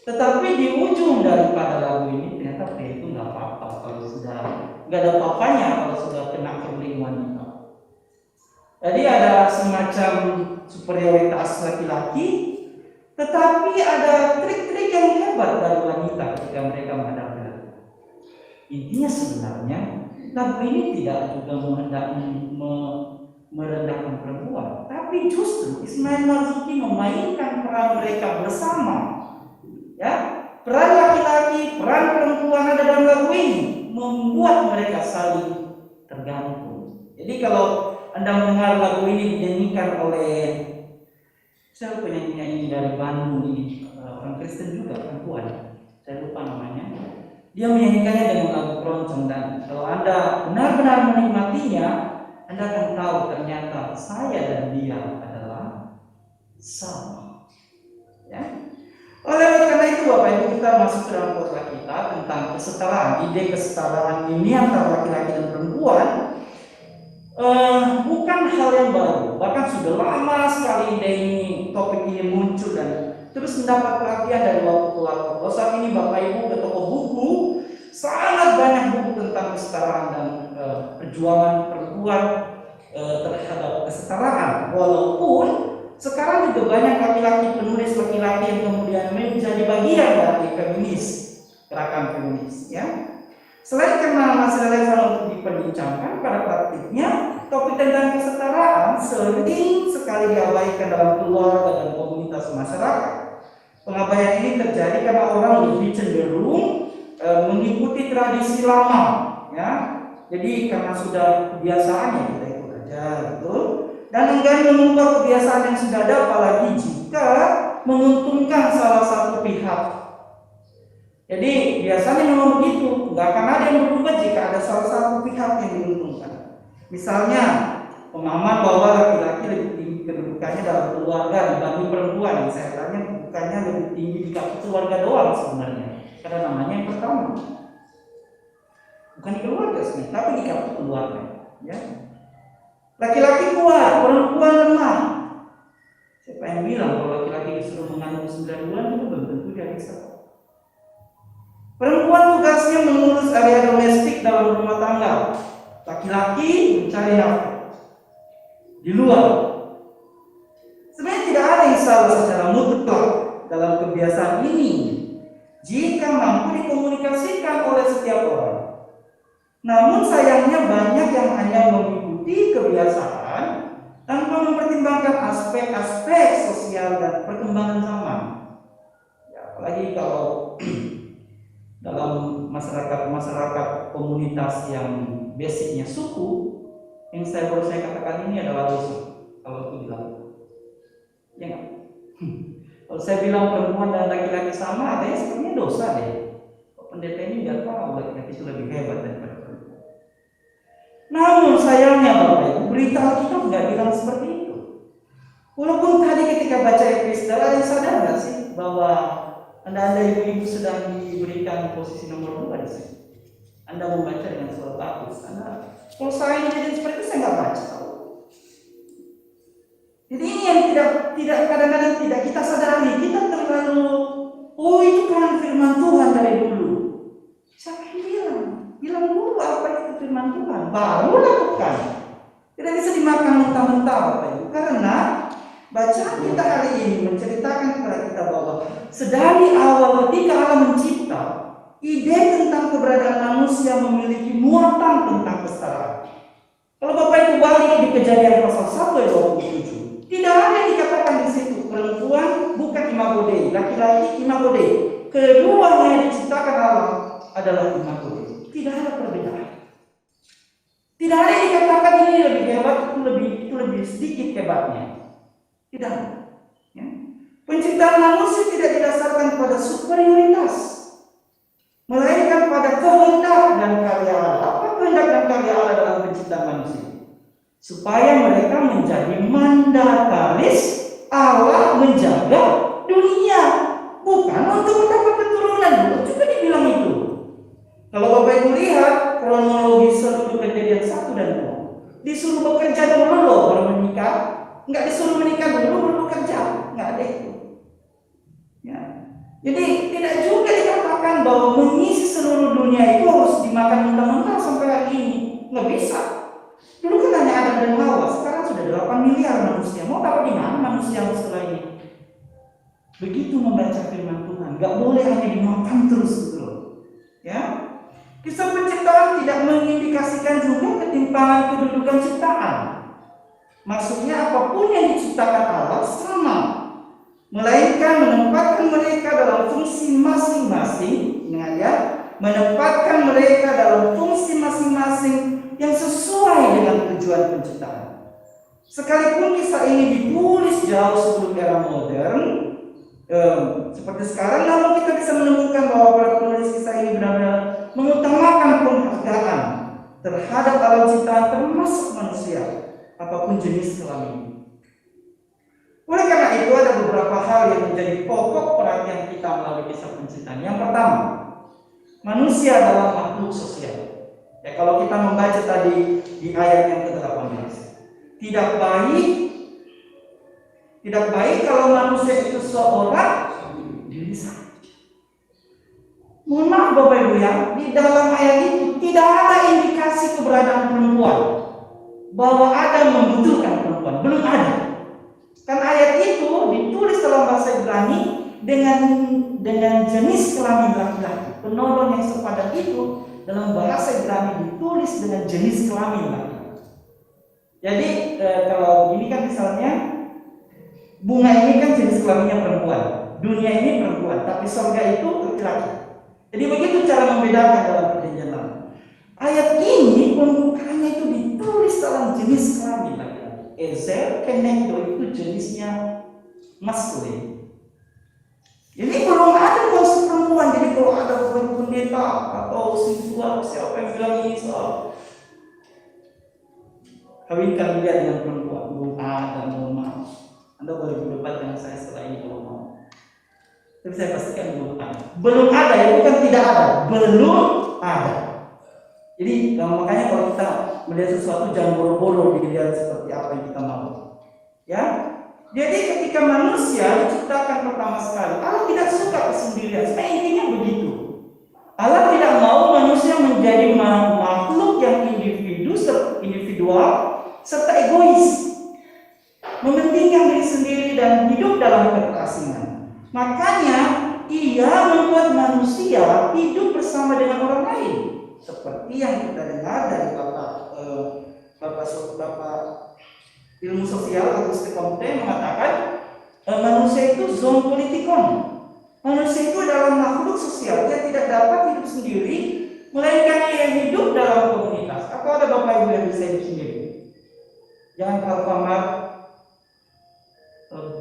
Speaker 5: Tetapi di ujung daripada lagu ini ternyata pria itu nggak apa-apa kalau sudah nggak ada apa-apanya kalau sudah kena kerling wanita. Jadi ada semacam superioritas laki-laki, tetapi ada trik-trik yang hebat dari wanita ketika mereka menghadapi lagu. Intinya sebenarnya lagu ini tidak juga merendahkan perempuan, tapi justru Ismail Marzuki memainkan peran mereka bersama, ya, peran perempuan ada dalam lagu ini membuat mereka saling tergantung. Jadi kalau Anda mendengar lagu ini dinyanyikan oleh siapa penyanyinya ini dari Bandung ini, orang Kristen juga, perempuan, saya lupa namanya. Dia menyanyikannya dengan lagu keroncong, dan kalau Anda benar-benar menikmatinya, Anda akan tahu ternyata saya dan dia adalah sama. Ya. Oleh karena itu Bapak Ibu, kita masuk ke dalam khotbah kita tentang kesetaraan. Ide kesetaraan ini antara laki-laki dan perempuan bukan hal yang baru. Bahkan sudah lama sekali ide ini, topik ini muncul dan terus mendapat perhatian dari waktu ke waktu. Kalau saat ini Bapak Ibu ke toko buku, sangat banyak buku tentang kesetaraan dan perjuangan perempuan terhadap kesetaraan. Walaupun sekarang juga banyak laki-laki, penulis laki-laki yang kemudian menjadi bagian dari feminis, gerakan feminis, ya. Selain karena masih relevan untuk diperbincangkan, pada praktiknya topik tentang kesetaraan sering sekali diabaikan dalam keluarga dan komunitas masyarakat. Pengabaian ini terjadi karena orang lebih cenderung mengikuti tradisi lama, ya. Jadi karena sudah kebiasaannya kita ikut aja, gitu. Dan enggan mengubah kebiasaan yang sudah ada, apalagi jika menguntungkan salah satu pihak. Jadi biasanya memang begitu, nggak akan ada yang berubah jika ada salah satu pihak yang diuntungkan. Misalnya pemahaman bahwa laki-laki lebih tinggi kedudukannya dalam keluarga dibanding perempuan. Saya tanya bukannya lebih tinggi di keluarga doang sebenarnya, karena namanya yang pertama. Bukan di keluarga sebenarnya, tapi di keluarga. Ya. Laki-laki kuat, perempuan lemah. Siapa yang bilang kalau laki-laki disuruh mengandung 9 bulan itu belum tentu dia bisa. Perempuan tugasnya mengurus area domestik dalam rumah tangga. Laki-laki mencari nafkah di luar. Sebenarnya tidak ada yang salah secara mutlak dalam kebiasaan ini jika mampu dikomunikasikan oleh setiap orang. Namun sayangnya banyak yang hanya mengikuti kebiasaan tanpa mempertimbangkan aspek-aspek sosial dan perkembangan zaman. Ya, apalagi kalau dalam masyarakat komunitas yang basicnya suku, yang baru saya katakan ini adalah dosa kalau itu dilakukan. Ya nggak? Kalau saya bilang perempuan dan laki-laki sama, ada yang sebenarnya dosa deh. Pendeta ini nggak tahu laki-laki itu lebih hebat daripada perempuan. Namun sayangnya Bapak Ibu, berita Alkitab nggak bilang seperti itu. Walaupun tadi ketika baca epistel, ada yang sadar nggak sih bahwa Anda ibu-ibu sedang diberikan posisi nomor 2 di sini. Anda membaca dengan surat bagus. Kalau saya jadi seperti itu, saya nggak baca. Jadi ini yang tidak kadang-kadang tidak kita sadari. Kita terlalu, oh itu kan firman Tuhan dari dulu. Siapa yang bilang? Bilang dulu apa itu firman Tuhan, baru lakukan. Tidak bisa dimakan mentah-mentah, Bapak Ibu. Karena bacaan kita hari ini menceritakan kepada kita bahwa sedari awal ketika Allah mencipta, ide tentang keberadaan manusia memiliki muatan tentang kesetaraan. Kalau Bapak Ibu balik di Kejadian pasal 1 ayat 27, tidak ada yang dikatakan di situ perempuan bukan imago Dei, laki-laki imago Dei. Keduanya yang diciptakan Allah adalah imago Dei. Tidak ada perbedaan. Tidak ada yang dikatakan ini lebih hebat, itu lebih sedikit hebatnya. Tidak. Ya. Penciptaan manusia tidak didasarkan pada superioritas, melainkan pada kehendak dan karya Allah. Apa kehendak dan karya Allah dalam penciptaan manusia? Supaya mereka menjadi mandataris Allah menjaga dunia, bukan untuk mendapat keturunan. Juga dibilang itu. Kalau Bapak Ibu lihat kronologi seluruh Kejadian 1 dan 2, disuruh bekerja dulu loh baru menikah. Nggak disuruh menikah dulu baru bekerja, nggak ada itu. Ya. Jadi tidak juga dikatakan bahwa mengisi seluruh dunia itu harus dimakan mentah-mentah sampai hari ini. Nggak bisa. Dulu kan hanya Adam dan Hawa, sekarang sudah 8 miliar manusia. Mau taruh di mana manusia setelah ini? Begitu membaca firman Tuhan, nggak boleh hanya dimakan terus gitu. Ya. Kisah penciptaan tidak mengindikasikan juga ketimpangan kedudukan ciptaan. Maksudnya apapun yang diciptakan Allah sama, melainkan menempatkan mereka dalam fungsi masing-masing dengan ya menempatkan mereka dalam fungsi masing-masing yang sesuai dengan tujuan penciptaan. Sekalipun kisah ini ditulis jauh sebelum era modern, seperti sekarang, namun kita bisa menemukan bahwa para penulis kisah ini benar-benar mengutamakan penghargaan terhadap alam ciptaan termasuk manusia, apapun jenis kelamin. Oleh karena itu ada beberapa hal yang menjadi pokok perhatian kita melalui kisah penciptaan. Yang pertama, manusia adalah makhluk sosial. Ya, kalau kita membaca tadi di ayat yang ke-18, tidak baik kalau manusia itu seorang diri sendiri. Mohon maaf Bapak Ibu ya, di dalam ayat itu tidak ada indikasi keberadaan perempuan, bahwa Adam membutuhkan perempuan, belum ada. Kan ayat itu ditulis dalam bahasa Ibrani dengan jenis kelamin laki-laki. Penolong yang sepadan itu dalam bahasa Ibrani ditulis dengan jenis kelamin laki-laki. Jadi kalau begini kan misalnya bunga ini kan jenis kelaminnya perempuan, dunia ini perempuan, tapi surga itu laki-laki. Jadi begitu cara membedakan dalam perjanjian lama. Ayat ini pembukaannya itu ditulis dalam jenis kelamin laki-laki. Ezer kenekdo itu jenisnya maskulin. Ini belum ada konsep perempuan. Jadi kalau ada pendeta atau siswa siapa yang bilang ini soal kawinkan dia dengan perempuan, belum ada. Mohon maaf, Anda boleh berdebat dengan saya setelah ini kalau mau. Tapi saya pastikan belum ada. Belum ada ya, bukan tidak ada, belum ada. Jadi makanya kalau kita melihat sesuatu jangan boro-boro dilihat seperti apa yang kita mau. Ya. Jadi ketika manusia diciptakan pertama sekali, Allah tidak suka kesendirian. Sebenarnya intinya begitu. Allah tidak mau manusia menjadi makhluk yang individual serta egois, mementingkan diri sendiri dan hidup dalam keterasingan. Makanya Ia membuat manusia hidup bersama dengan orang lain, seperti yang kita dengar dari Bapak ilmu sosial Auguste Comte mengatakan manusia itu zon politikon. Manusia itu adalah makhluk sosial, dia tidak dapat hidup sendiri, melainkan ia hidup dalam komunitas. Atau ada Bapak Ibu yang bisa hidup sendiri? Jangan Alfamart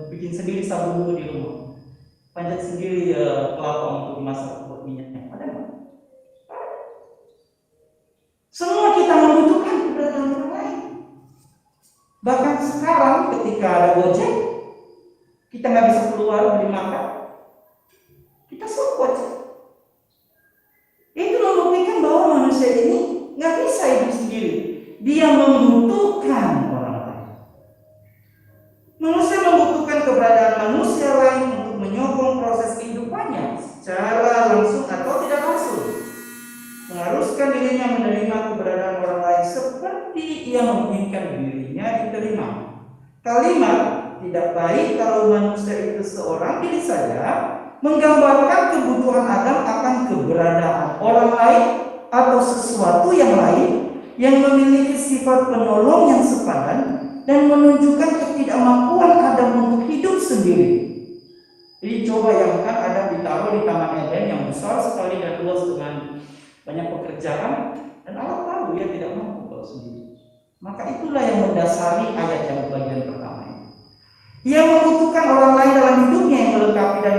Speaker 5: bikin sendiri sabun dulu di rumah, panjat sendiri kelapa untuk dimasak buat minyaknya. Ada nggak? Semua kita membutuhkan keberadaan orang lain. Bahkan sekarang ketika ada Gojek, kita nggak bisa keluar beli makan, kita suruh Gojek. Itu membuktikan bahwa manusia ini nggak bisa hidup sendiri. Dia membutuhkan orang lain. Manusia membutuhkan keberadaan manusia lain untuk menyokong proses kehidupannya secara langsung atau tidak langsung. Mengharuskan dirinya menerima keberadaan orang lain seperti ia menginginkan dirinya diterima. Kalimat tidak baik kalau manusia itu seorang diri saja menggambarkan kebutuhan Adam akan keberadaan orang lain atau sesuatu yang lain yang memiliki sifat penolong yang sepadan dan menunjukkan ketidakmampuan Adam untuk hidup sendiri. Jadi coba bayangkan Adam ditaruh di Taman Eden yang besar sekali dan luas dengan banyak pekerjaan, dan Allah tahu dia tidak mampu kalau sendiri. Maka itulah yang mendasari ayat yang bagian pertama ini. Ia membutuhkan orang lain dalam hidupnya yang melengkapi dan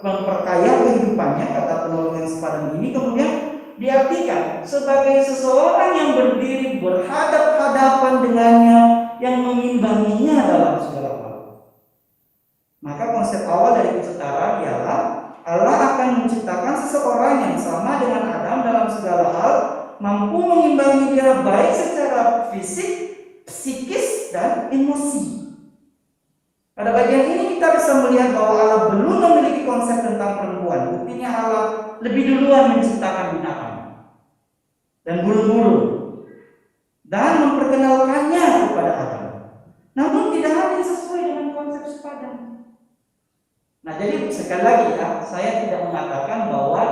Speaker 5: memperkaya kehidupannya. Kata penolong yang sepadan ini kemudian diartikan sebagai seseorang yang berdiri berhadap-hadapan dengannya, yang mengimbanginya dalam segala hal. Maka konsep awal dari kesetaraan ialah Allah akan menciptakan seseorang yang sama dengan Adam dalam segala hal, mampu mengimbangi dia baik secara fisik, psikis, dan emosi. Pada bagian ini kita bisa melihat bahwa Allah belum memiliki konsep tentang perempuan. Buktinya Allah lebih duluan menciptakan binatang dan burung-burung dan memperkenalkannya kepada Adam. Namun tidak hadir sesuai dengan konsep sepadan. Nah, jadi sekali lagi ya, saya tidak mengatakan bahwa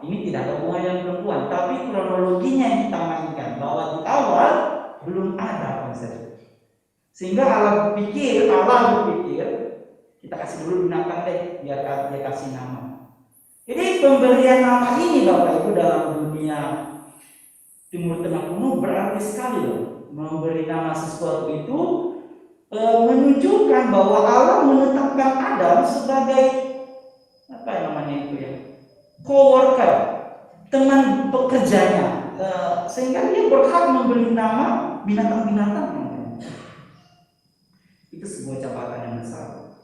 Speaker 5: ini tidak ada hubungan dengan perempuan, tapi kronologinya yang kita mainkan bahwa di awal belum ada konsep. Sehingga Allah berpikir kita kasih dulu binatang deh, biar dia kasih nama. Jadi pemberian nama ini Bapak Ibu dalam dunia Timur Tengah kuno berarti sekali loh. Memberi nama sesuatu itu menunjukkan bahwa Allah menetapkan Adam sebagai apa namanya itu ya, coworker, teman pekerjanya, sehingga dia berhak memberi nama binatang-binatang. Itu sebuah jabatan yang besar.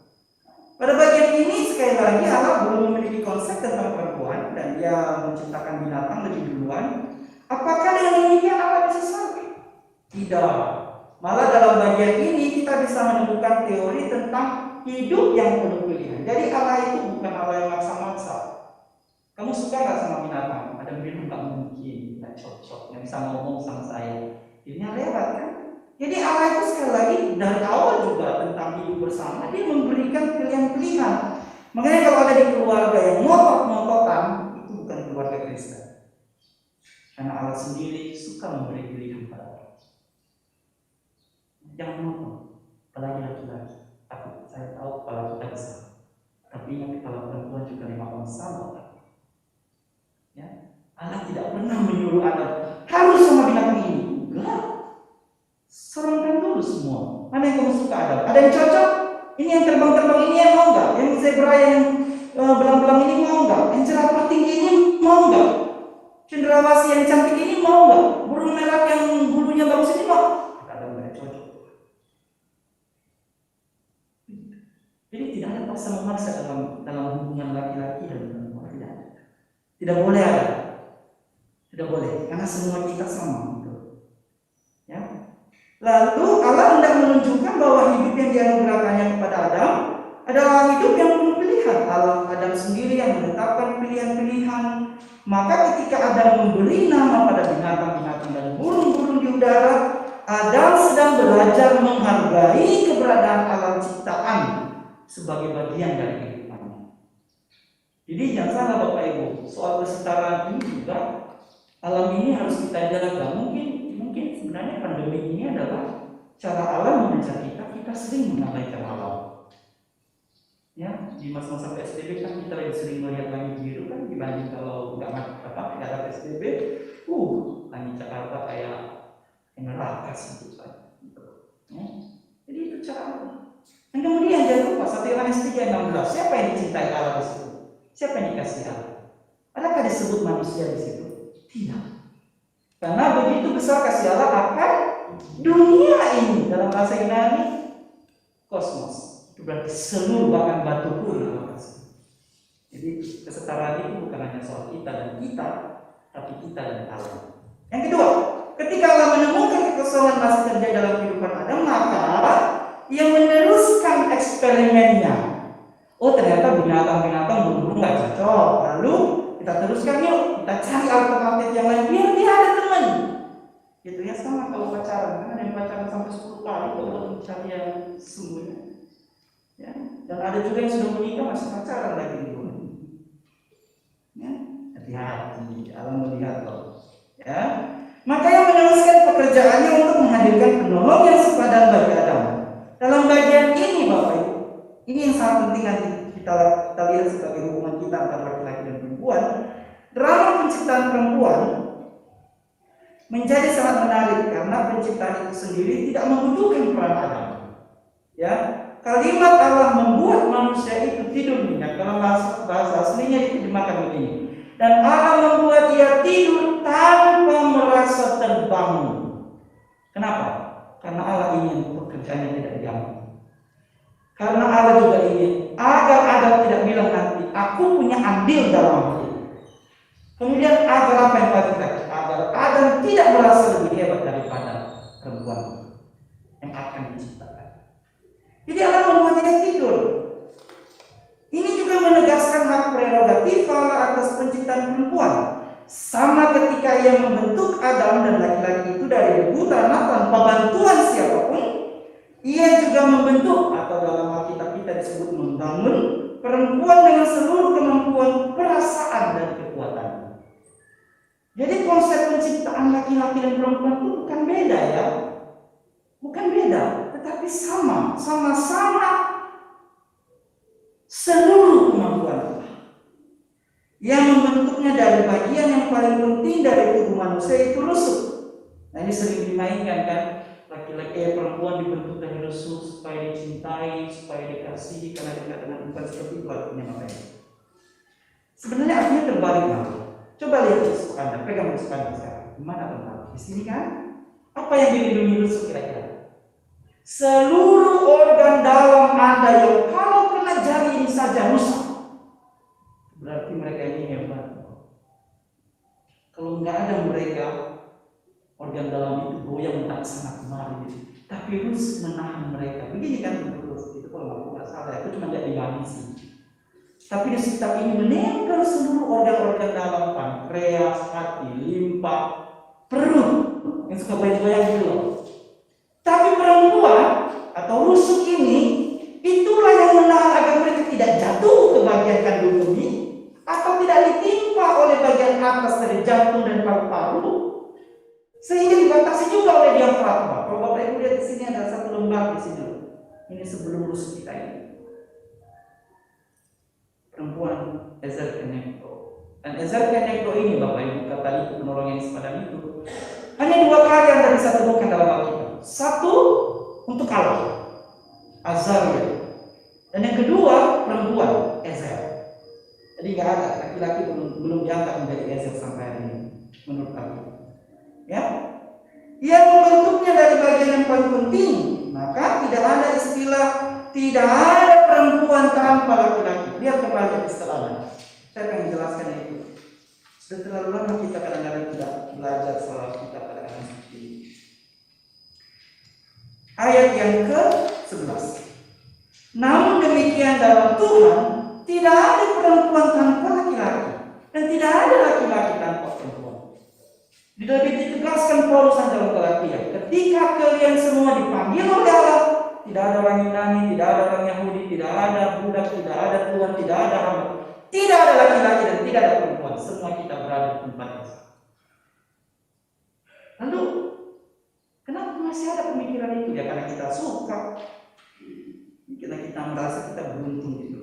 Speaker 5: Pada bagian ini sekali lagi Allah belum memiliki konsep tentang perempuan dan dia menciptakan binatang lebih duluan. Apakah dengan demikian Allah bisa salah? Tidak. Malah dalam bagian ini kita bisa menemukan teori tentang hidup yang penuh pilihan. Jadi Allah itu bukan Allah yang maksa-maksa. Kamu suka nggak sama binatang? Ada binatang nggak mungkin, nggak cocok, nggak bisa ngomong sama saya. Ini lewat kan? Jadi Allah itu sekali lagi dari awal juga tentang hidup bersama, dia memberikan pilihan-pilihan. Makanya kalau ada di keluarga yang ngotot-ngototan, itu bukan keluarga Kristen. Karena Allah sendiri suka memberi pilihan pada orang. Jangan ngotot, apalagi laki-laki. Tapi saya tahu kalau kita besar. Tapi ingat kalau perempuan juga 5 tahun sama. Ya, Allah tidak pernah menyuruh Adam harus sama binatang ini. Enggak. Serangkan dulu semua. Mana yang kamu suka Adam? Ada yang cocok? Ini yang terbang-terbang ini yang mau nggak? Yang zebra yang belang-belang ini mau nggak? Yang jerapah tinggi ini mau nggak? Cendrawasih yang cantik ini mau nggak? Burung merak yang bulunya bagus ini mau? Adam nggak cocok. Jadi tidak ada paksa memaksa dalam hubungan laki-laki dan perempuan. Tidak boleh ada. Tidak boleh, karena semua kita sama. Gitu. Ya. Lalu Allah hendak menunjukkan bahwa hidup yang dianugerahkannya kepada Adam adalah hidup yang penuh pilihan. Adam sendiri yang menetapkan pilihan-pilihan. Maka ketika Adam memberi nama pada binatang-binatang dan burung-burung di udara, Adam sedang belajar menghargai keberadaan alam ciptaan sebagai bagian dari kehidupannya. Jadi jangan salah Bapak Ibu, soal kesetaraan ini juga alam ini harus kita jaga. Mungkin sebenarnya pandemi ini adalah cara Allah mengajar kita sering mengabaikan alam. Ya, di masa-masa PSBB kan kita lebih sering melihat langit biru kan dibanding kalau nggak ada PSBB. Langit Jakarta kayak neraka gitu kan. Ya. Jadi itu cara Allah. Dan kemudian jangan lupa 1 Yohanes 3:16, siapa yang dicintai Allah di situ? Siapa yang dikasihi Allah? Adakah disebut manusia di situ? Tidak. Karena begitu besar kasih Allah akan dunia ini, dalam bahasa Yunani kosmos. Itu berarti seluruh, bahkan batu pun Allah kasih. Jadi kesetaraan itu bukan hanya soal kita dan kita, tapi kita dan Allah. Yang kedua, ketika Allah menemukan kekosongan masih terjadi dalam kehidupan Adam, maka ia meneruskan eksperimennya. Oh, ternyata binatang-binatang burung nggak cocok. Lalu kita teruskan yuk, kita cari alternatif yang lain biar dia ada teman. Gitu ya, sama kalau pacaran, kan ada yang pacaran sampai 10 kali kalau mencari yang sesungguhnya. Ya, dan ada juga yang sudah menikah masih pacaran lagi gitu. Ya, hati-hati, Allah melihat loh. Ya, maka yang meneruskan pekerjaannya untuk menghadirkan penolong yang sepadan bagi Adam. Dalam bagian ini Bapak Ibu, ini yang sangat penting nanti kita lihat sebagai hubungan kita antara laki-laki dan perempuan. Drama penciptaan perempuan menjadi sangat menarik karena penciptaan itu sendiri tidak membutuhkan peran Adam. Ya, kalimat Allah membuat manusia itu tidur nyenyak. Dalam bahasa aslinya diterjemahkan begini. Dan Allah membuat dia tidur tanpa merasa terbangun. Kenapa? Karena Allah ingin pekerjaannya tidak diambil. Karena Allah juga ingin agar Adam tidak bilang nanti aku punya andil dalam hal ini. Kemudian agar apa yang kita agar Adam tidak merasa lebih hebat daripada perempuan yang akan diciptakan. Jadi Allah membuat dia tidur. Ini juga menegaskan hak prerogatif Allah atas penciptaan perempuan. Sama ketika ia membentuk Adam dan laki-laki itu dari debu tanah tanpa bantuan siapapun, ia juga membentuk atau dalam Alkitab kita disebut membangun perempuan dengan seluruh kemampuan perasaan dan kekuatan. Jadi konsep penciptaan laki-laki dan perempuan itu bukan beda ya, bukan beda, tetapi sama-sama seluruh kemampuan. yang membentuknya dari bagian yang paling penting dari tubuh manusia, itu rusuk. Nah, ini sering dimainkan kan, laki-laki perempuan dibentuk dari rusuk supaya dicintai, supaya dikasihi, karena dekat dengan bukan seperti itu artinya makanya. Sebenarnya artinya terbalik malah. Coba lihat rusuk Anda, pegang rusuk Anda sekarang. Gimana teman-teman? Di sini kan? Apa yang dilindungi rusuk kira-kira? Seluruh organ dalam Anda yang kalau kena jari ini saja rusak. Berarti mereka ini hebat. Kalau nggak ada mereka, organ dalam itu goyang tak sana kemari. Tapi rusuk menahan mereka. Begini kan bentuk rusuk itu, kalau aku nggak salah, aku cuma lihat di Bali sih. Tapi di sekitar ini menempel seluruh organ-organ dalam, pankreas, hati, limpa, perut yang suka goyang-goyang gitu loh. Tapi perempuan atau rusuk ini, itulah yang menahan agar mereka tidak jatuh ke bagian kandung kemih atau tidak ditimpa oleh bagian atas dari jantung dan paru-paru, sehingga dibatasi juga oleh diafragma. Kalau Bapak Ibu lihat di sini ada satu lembar di sini. Ini sebelum rusuk kita ini. Perempuan Ezer-Kenegdo. Dan Ezer-Kenegdo ini Bapak Ibu kata itu penolong yang sepadan itu. Hanya 2 kali Anda bisa temukan dalam Alkitab. Satu untuk Allah, Azariah. Dan yang kedua perempuan, Ezer. Jadi nggak ada laki-laki belum diangkat menjadi Ezer sampai hari ini menurut aku. Ya, yang membentuknya dari bagian yang paling penting. Maka tidak ada istilah tidak ada perempuan tanpa laki-laki. Lihat kembali istilahnya. Saya akan menjelaskan itu. Sudah terlalu lama kita kadang-kadang tidak belajar soal kita kadang-kadang seperti ini. Ayat yang ke-11. Namun demikian dalam Tuhan tidak ada perempuan tanpa laki-laki dan tidak ada laki-laki tanpa perempuan. Lebih ditegaskan Paulus dalam Galatia, ketika kalian semua dipanggil oleh Allah, tidak ada orang Yunani, tidak ada orang Yahudi, tidak ada budak, tidak ada tuan, tidak ada hamba, tidak ada laki-laki dan tidak ada perempuan. Semua kita berada di tempat yang sama. Lalu, kenapa masih ada pemikiran itu? Ya karena kita suka, karena kita merasa kita beruntung gitu.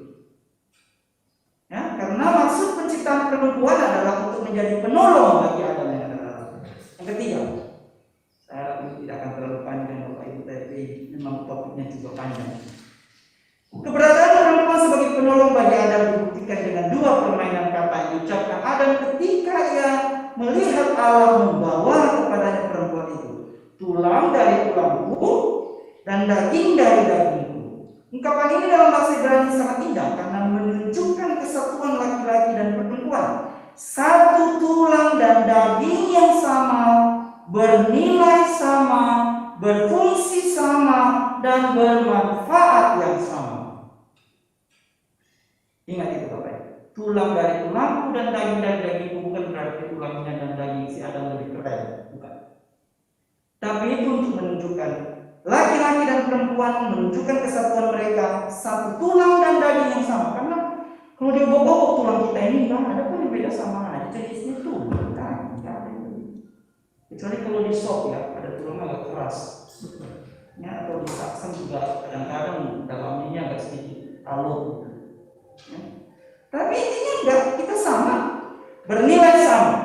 Speaker 5: Ya, karena maksud penciptaan perempuan adalah untuk menjadi penolong bagi Adam yang ada. Yang ketiga, saya tidak akan terlalu panjang Bapak Ibu, tapi memang topiknya juga panjang. Keberadaan perempuan sebagai penolong bagi Adam dibuktikan dengan 2 permainan kata yang diucapkan Adam ketika ia melihat Allah membawa kepadanya perempuan itu. Tulang dari tulangku dan daging dari dagingku. Ungkapan ini dalam bahasa Ibrani sangat indah karena menunjukkan kesatuan laki-laki dan perempuan. Satu tulang dan daging yang sama, bernilai sama, berfungsi sama, dan bermanfaat yang sama. Ingat itu Bapak Ibu. Tulang dari tulangku dan daging dari dagingku bukan berarti tulangnya dan daging si Adam lebih keren, bukan. Tapi itu untuk menunjukkan laki-laki dan perempuan, menunjukkan kesatuan mereka, satu tulang dan daging yang sama. Karena kalau dia bobok tulang kita ini kan ada pun yang beda sama aja jenisnya tuh, kan? Nggak ada yang. Kecuali kalau di sop ya, ada tulang agak keras. Ya, atau di saksang juga kadang-kadang dalamnya agak sedikit halus. Ya. Tapi intinya enggak, kita sama, bernilai sama,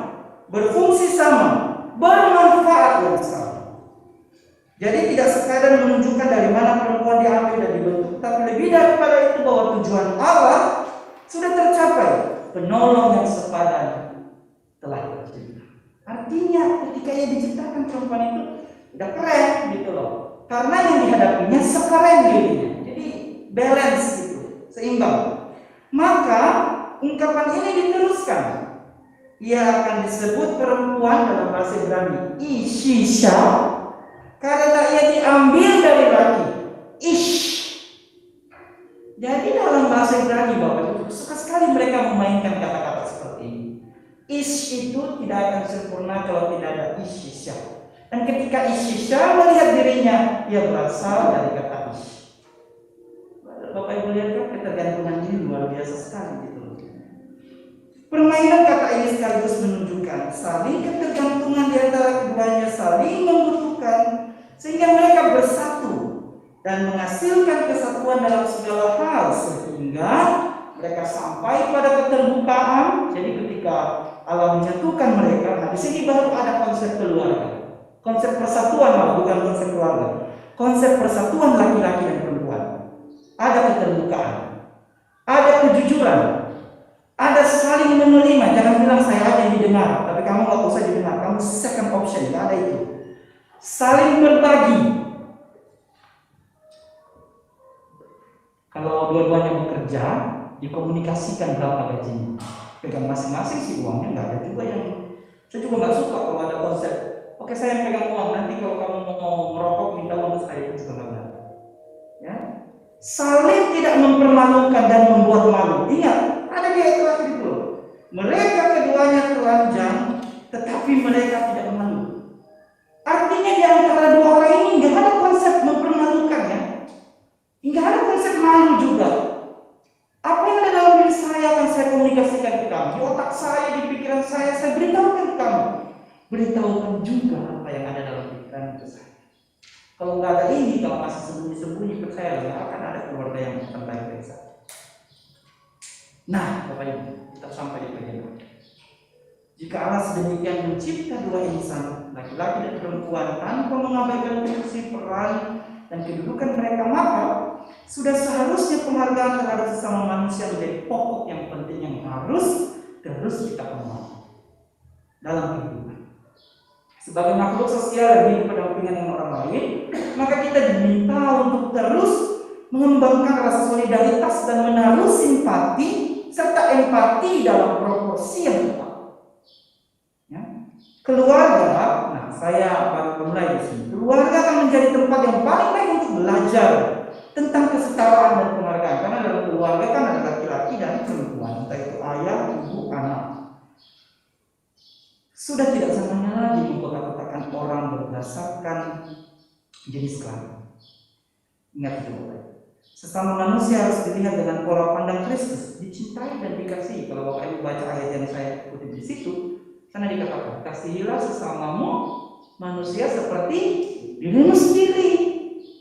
Speaker 5: berfungsi sama, bermanfaat yang sama. Jadi tidak sekadar menunjukkan dari mana perempuan diambil dan dibentuk, tapi lebih daripada itu bahwa tujuan Allah sudah tercapai, penolong yang sepadan telah tercipta. Artinya ketika ia diciptakan perempuan itu udah keren gitu loh, karena yang dihadapinya sekeren dirinya, jadi balance gitu, seimbang. Maka ungkapan ini diteruskan, ia akan disebut perempuan dalam bahasa Ibrani Ishisha, karena ia diambil dari laki, ish. Jadi dalam bahasa Ibrani Bapak Ibu suka sekali mereka memainkan kata-kata seperti ini. Ish itu tidak akan sempurna kalau tidak ada Ishisha. Dan ketika Ishisha melihat dirinya, ia berasal dari kata ish. Bapak Ibu lihat kan ketergantungan ini luar biasa sekali gitu. Permainan kata ini sekaligus menunjukkan saling ketergantungan di antara keduanya, saling membutuhkan, sehingga mereka bersatu dan menghasilkan kesatuan dalam segala hal, sehingga mereka sampai pada keterbukaan. Jadi ketika Allah menyatukan mereka, nah di sini baru ada konsep keluarga, konsep persatuan, malah bukan konsep keluarga, konsep persatuan laki-laki dan perempuan. Ada keterbukaan, ada kejujuran, ada saling menerima. Jangan bilang saya aja yang didengar, tapi kamu nggak usah didengar, kamu second option, nggak ada itu. Saling berbagi. Kalau dua-duanya bekerja, dikomunikasikan berapa gajinya, pegang masing-masing sih uangnya. Nggak ada juga yang, saya juga nggak suka kalau ada konsep, oke saya yang pegang uang, nanti kalau kamu mau merokok minta uang saya, itu juga nggak. Ya, saling tidak mempermalukan dan membuat malu. Ingat, ada di ayat terakhir itu. Mereka keduanya telanjang, tetapi mereka tidak malu. Artinya di antara dua orang ini nggak ada konsep mempermalukan, ya. Nggak ada konsep malu juga. Apa yang ada dalam diri saya akan saya komunikasikan ke kamu. Di otak saya, di pikiran saya beritahukan ke kamu. Beritahukan juga apa yang ada dalam pikiran itu saya. Kalau nggak ada ini, kalau masih sembunyi-sembunyi, percaya nggak akan ada keluarga yang terbaik dari saya. Nah, Bapak Ibu, kita sampai di bagian akhir. Jika Allah sedemikian mencipta dua insan, laki-laki dan perempuan, tanpa mengabaikan fungsi, peran, dan kedudukan mereka, maka sudah seharusnya penghargaan terhadap sesama manusia menjadi pokok yang penting yang harus terus kita penuhi dalam kehidupan. Sebagai makhluk sosial yang hidup berdampingan dengan orang lain, maka kita diminta untuk terus mengembangkan rasa solidaritas dan menaruh simpati serta empati dalam proporsi yang tepat. Ya. Keluarga, nah saya baru mulai di sini. Keluarga akan menjadi tempat yang paling baik untuk belajar tentang kesetaraan dan penghargaan. Karena dalam keluarga kan ada laki-laki dan perempuan, entah itu ayah, ibu, anak. Sudah tidak samanya lagi mengkotak-kotakan orang berdasarkan jenis kelamin. Ingat itu, Bapak. Sesama manusia harus dilihat dengan pola pandang Kristus, dicintai dan dikasihi. Kalau Bapak Ibu baca ayat yang saya kutip di situ, sana dikatakan, kasihilah sesamamu manusia seperti dirimu sendiri.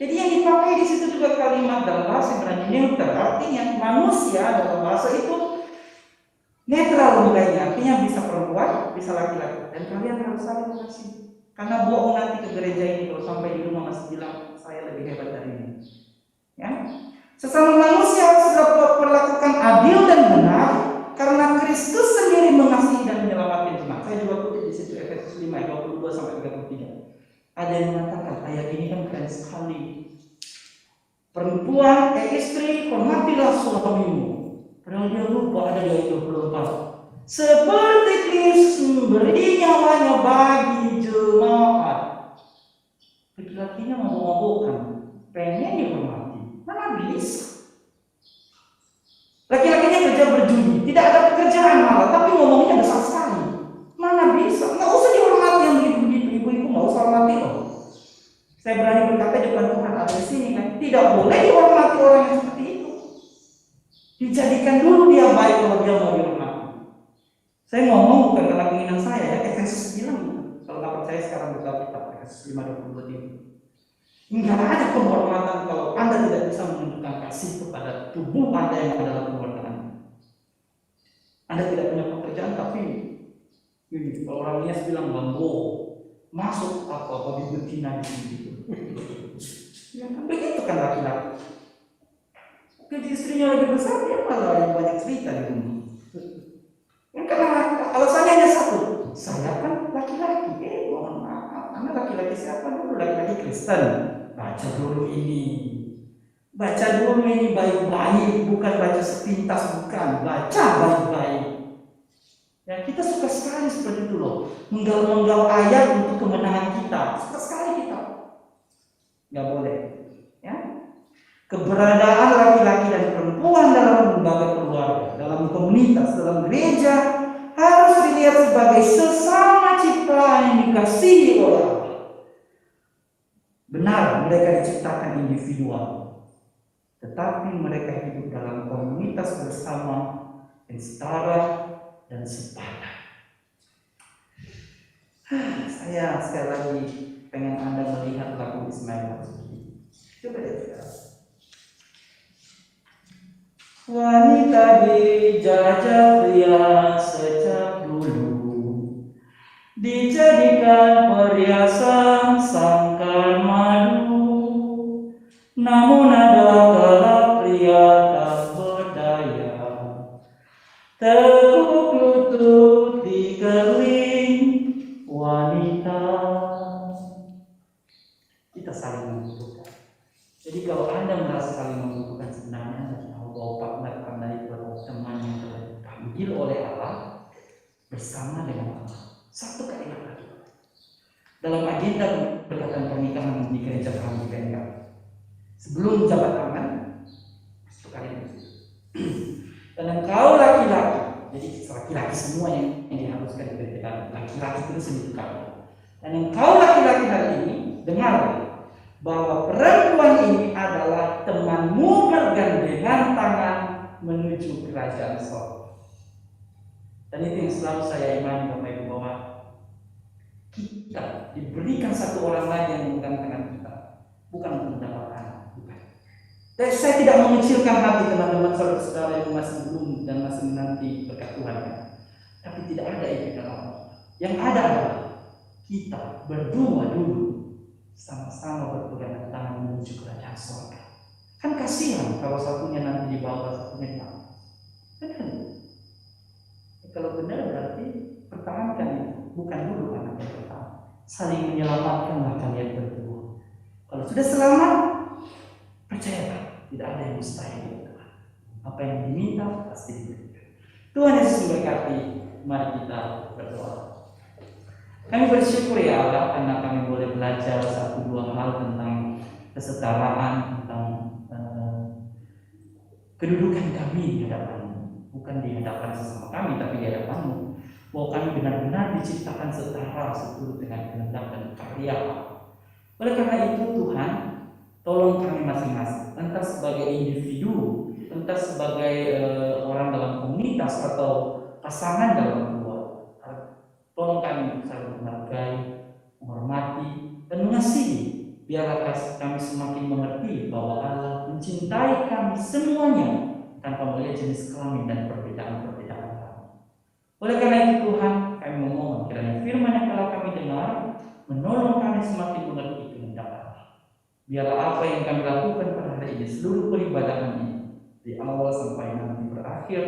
Speaker 5: Jadi yang dipakai di situ juga kalimat dalam bahasa Ibrani neuter, artinya manusia dalam bahasa itu netral nilainya, artinya bisa perempuan, bisa laki-laki, dan kalian harus saling mengasihi. Karena bohong nanti ke gereja ini kalau sampai di rumah masih bilang saya lebih hebat dari ini. Ya, sesama manusia harus diperlakukan adil dan benar, karena Kristus sendiri mengasihi dan menyelamatkan jemaat. Saya juga kutip di situ Efesus 5 ayat 22 sampai 33. Ada yang mengatakan ayat ini kan keren sekali. Perempuan, istri, hormatilah suamimu. Padahal dia lupa ada di ayat 24. Seperti Kristus memberi nyawanya bagi jemaat. Laki-lakinya mabuk-mabukan, pengen dihormati, mana bisa? Laki-lakinya kerja berjudi, tidak ada pekerjaan malah, tapi ngomongnya besar sekali. Mana bisa? Nggak usah dihormati yang begitu-begitu, ibu-ibu nggak usah hormati loh. Saya berani berkata di depan Tuhan ada di sini kan, tidak boleh dihormati orang yang seperti itu. Dijadikan dulu dia baik kalau dia mau dihormati. Saya ngomong bukan karena keinginan saya ya, Efesus bilang gitu. Kalau nggak percaya sekarang buka kitab Efesus 5:22 ini. Enggak ada penghormatan kalau Anda tidak bisa menunjukkan kasih kepada tubuh Anda yang ada dalam keluarga Anda. Anda tidak punya pekerjaan tapi ini kalau orang Nias bilang bambo masuk apa babi betina di sini. Ya kan begitu kan laki-laki. Gaji istrinya lebih besar dia malah yang banyak cerita di rumah. Yang karena alasannya hanya satu, saya kan laki-laki. Mohon maaf, Anda laki-laki siapa dulu? Laki-laki Kristen. Baca dulu ini. Baca dulu ini baik-baik, bukan baca sepintas, bukan. Baca baik-baik. Ya, kita suka sekali seperti itu loh. Menggal-menggal ayat untuk kemenangan kita. Suka sekali kita. Nggak boleh. Ya. Keberadaan laki-laki dan perempuan dalam lembaga keluarga, dalam komunitas, dalam gereja harus dilihat sebagai sesama ciptaan yang dikasihi oleh Allah. Benar, mereka diciptakan individual, tetapi mereka hidup dalam komunitas bersama yang setara dan sepadan. Saya sekali lagi pengen Anda melihat lagu Ismail seperti ini. Coba deh sekarang. Wanita dijajah pria sejak dulu, dijadikan perhiasan sangkar madu. Namun ada kala pria tak berdaya, tekuk lutut dikeliling wanita. Kita saling membutuhkan. Jadi kalau Anda merasa saling membutuhkan, sebenarnya Anda tahu bahwa partner Anda itu adalah teman yang telah dipanggil oleh Allah bersama dengan Allah. Satu kalimat lagi. Dalam agenda berkaitan pernikahan di gereja kami PNK, sebelum jabat tangan, satu kalimat. Dan engkau laki-laki, jadi laki-laki semua yang diharuskan di gereja kami, laki-laki terus itu kami. Dan engkau laki-laki hari ini dengar bahwa perempuan ini adalah temanmu bergandengan tangan menuju kerajaan surga. Dan itu yang selalu saya imani Bapak Ibu, bahwa kita diberikan satu orang lagi yang memegang tangan kita, bukan untuk mendapatkan, bukan. Dan saya tidak mengecilkan hati teman-teman saudara-saudara yang masih belum dan masih menanti berkat Tuhan, tapi tidak ada itu dalam. Yang ada adalah kita berdua dulu sama-sama berpegangan tangan menuju kerajaan surga. Kan kasihan kalau satunya nanti di bawah, satunya di atas. Benar? Kalau benar berarti pertahankan itu, bukan dulu anak yang pertama. Saling menyelamatkanlah kalian berdua. Kalau sudah selamat, percayalah tidak ada yang mustahil. Apa yang diminta pasti diberikan. Tuhan Yesus memberkati. Mari kita berdoa. Kami bersyukur ya Allah karena kami boleh belajar satu dua hal tentang kesetaraan, tentang kedudukan kami di hadapan-Mu, bukan di hadapan sesama kami tapi di hadapan-Mu. Bahwa kami benar-benar diciptakan setara seturut dengan kehendak dan karya. Oleh karena itu Tuhan, tolong kami masing-masing, entah sebagai individu, entah sebagai orang dalam komunitas atau pasangan dalam keluarga, tolong kami saling menghargai, menghormati, dan mengasihi. Biarlah kami semakin mengerti bahwa Allah mencintai kami semuanya tanpa melihat jenis kelamin dan perbedaan-perbedaan kami. Oleh karena itu Tuhan, kami memohon kiranya firman yang telah kami dengar menolong kami semakin mengerti kehendak Allah. Biarlah apa yang kami lakukan pada hari ini, seluruh peribadahan ini, di awal sampai nanti berakhir,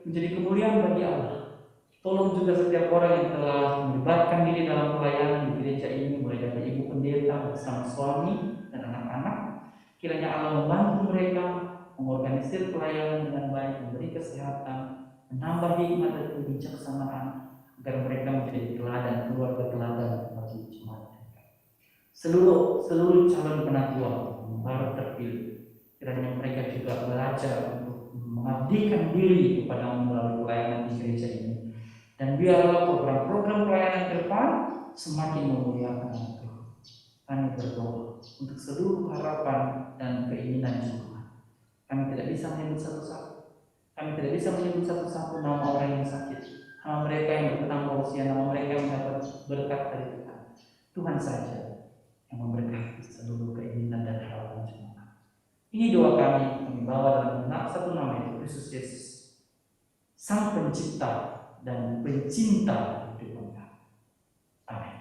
Speaker 5: menjadi kemuliaan bagi Allah. Tolong juga setiap orang yang telah melibatkan diri dalam pelayanan di gereja ini, mulai dari ibu pendeta bersama suami dan anak-anak, kiranya Allah membantu mereka mengorganisir pelayanan dengan baik, memberi kesehatan, menambah hikmat dan kebijaksanaan, agar mereka menjadi teladan, keluarga teladan bagi jemaat. Seluruh calon penatua yang baru terpilih, kiranya mereka juga belajar untuk mengabdikan diri kepada melalui pelayanan di gereja ini. Dan biarlah program-program pelayanan ke depan semakin memuliakan Tuhan. Kami berdoa untuk seluruh harapan dan keinginan jemaat. Kami tidak bisa menyebut satu-satu. Kami tidak bisa menyebut satu-satu nama orang yang sakit, nama mereka yang bertambah usia, nama mereka yang dapat berkat dari Tuhan. Tuhan saja yang memberkati seluruh keinginan dan harapan jemaat. Ini doa kami bawa dalam satu nama itu, Kristus Yesus, Sang Pencipta dan pencinta hidup kami. Amin.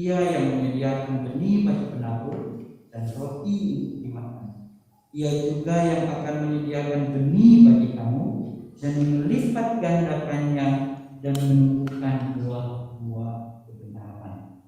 Speaker 5: Ia yang menyediakan benih bagi penabur dan roti untuk dimakan. Ia juga yang akan menyediakan benih bagi kamu dan melipat gandakannya dan menumbuhkan buah-buah kebenaran.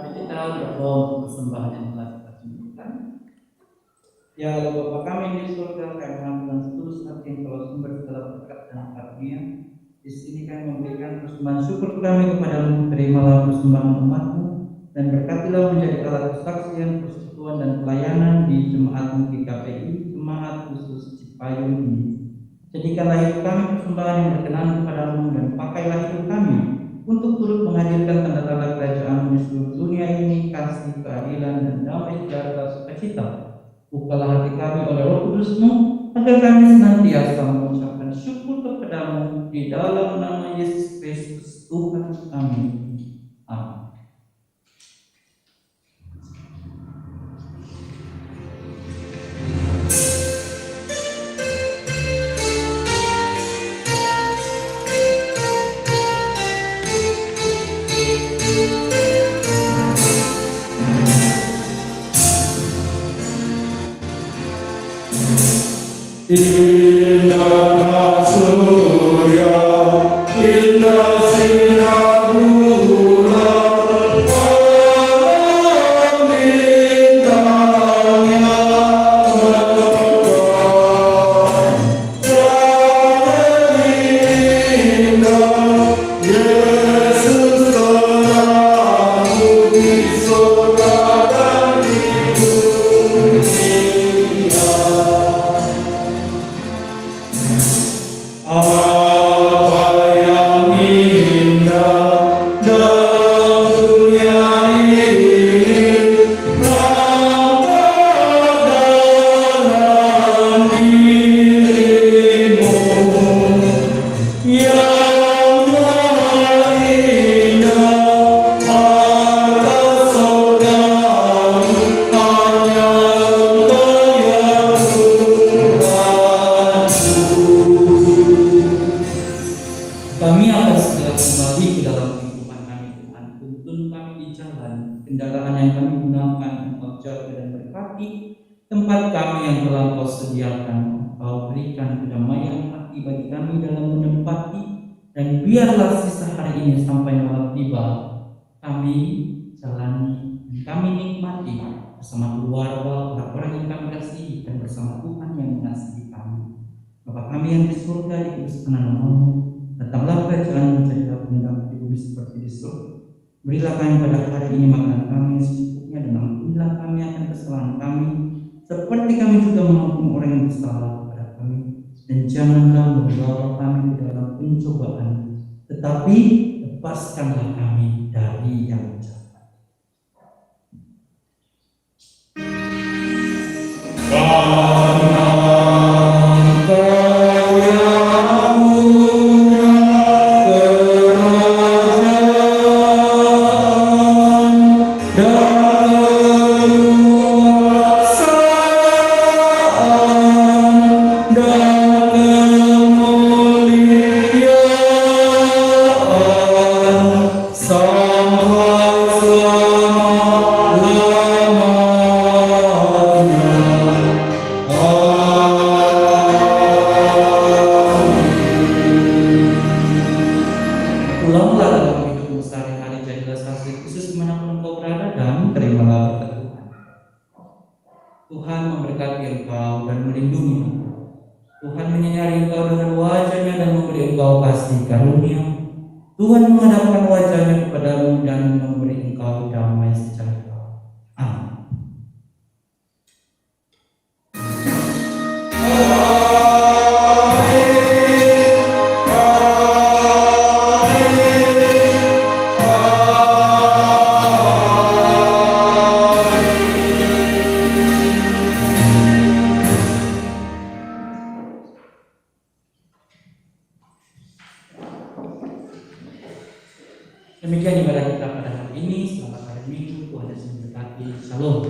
Speaker 5: Mari kita berdoa untuk persembahan yang telah kita tunjukkan. Ya Allah Bapa kami di surga, kami mengaturkan seluruh hati yang telah sumber segala berkat dan karunia. Di sini kami memberikan persembahan syukur kami kepadamu. Terimalah persembahan umatmu dan berkatilah menjadi alat kesaksian, persekutuan dan pelayanan di jemaatmu GKPI, jemaat khusus Cipayung ini. Jadikanlah hidup kami persembahan yang berkenan kepadamu dan pakailah hidup kami untuk turut menghadirkan tanda-tanda kerajaan di seluruh dunia ini, kasih, keadilan dan damai sejahtera sukacita. Bukalah hati kami oleh Roh Kudus-Mu agar kami senantiasa mengucapkan syukur kepadamu di dalam nama Yesus Kristus Tuhan kami. Amin.
Speaker 6: Indah surya, indah sinar bulan, bintangnya menebar. Jangan indah, Yesus terangku di surga dan di dunia. Apa yang indah dalam dunia ini, dalam dirimu yang maha indah, atas surgamu hanya Engkau yang
Speaker 5: Kami akan segera kembali ke dalam kehidupan kami, Tuhan. Tuntun kami di jalan, kendaraan yang kami gunakan, Engkau jaga dan berkati tempat kami yang telah Kau sediakan. Kau berikan kedamaian hati bagi kami dalam menempati, dan biarlah sisa hari ini sampai malam tiba kami jalani dan kami nikmati bersama keluarga, orang-orang yang kami kasihi, dan bersama Tuhan yang mengasihi kami. Bapa kami yang di surga, dikuduskan namamu, Datanglah kerajaanmu, jadilah kehendakmu di bumi seperti di surga. Berilah kami pada hari ini makanan kami secukupnya, dan ampunilah kami akan kesalahan kami, seperti kami juga mengampuni orang yang bersalah kepada kami. Dan janganlah membawa kami ke dalam pencobaan, tetapi lepaskanlah kami dari yang jahat. Pulanglah dalam hidupmu sehari-hari, jadilah saksi khusus dimanapun engkau berada, dan terimalah berkat Tuhan. Tuhan memberkati engkau dan melindungi engkau. Tuhan menyinari engkau dengan wajah-Nya dan memberi engkau kasih karunia. Tuhan menghadapkan wajah-Nya kepadamu dan memberi engkau damai sejahtera. Amin. Demikian ibadah kita pada hari ini. Selamat hari Minggu. Tuhan Yesus memberkati. Shalom.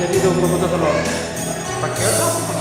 Speaker 2: jadi 20 telur pakai apa?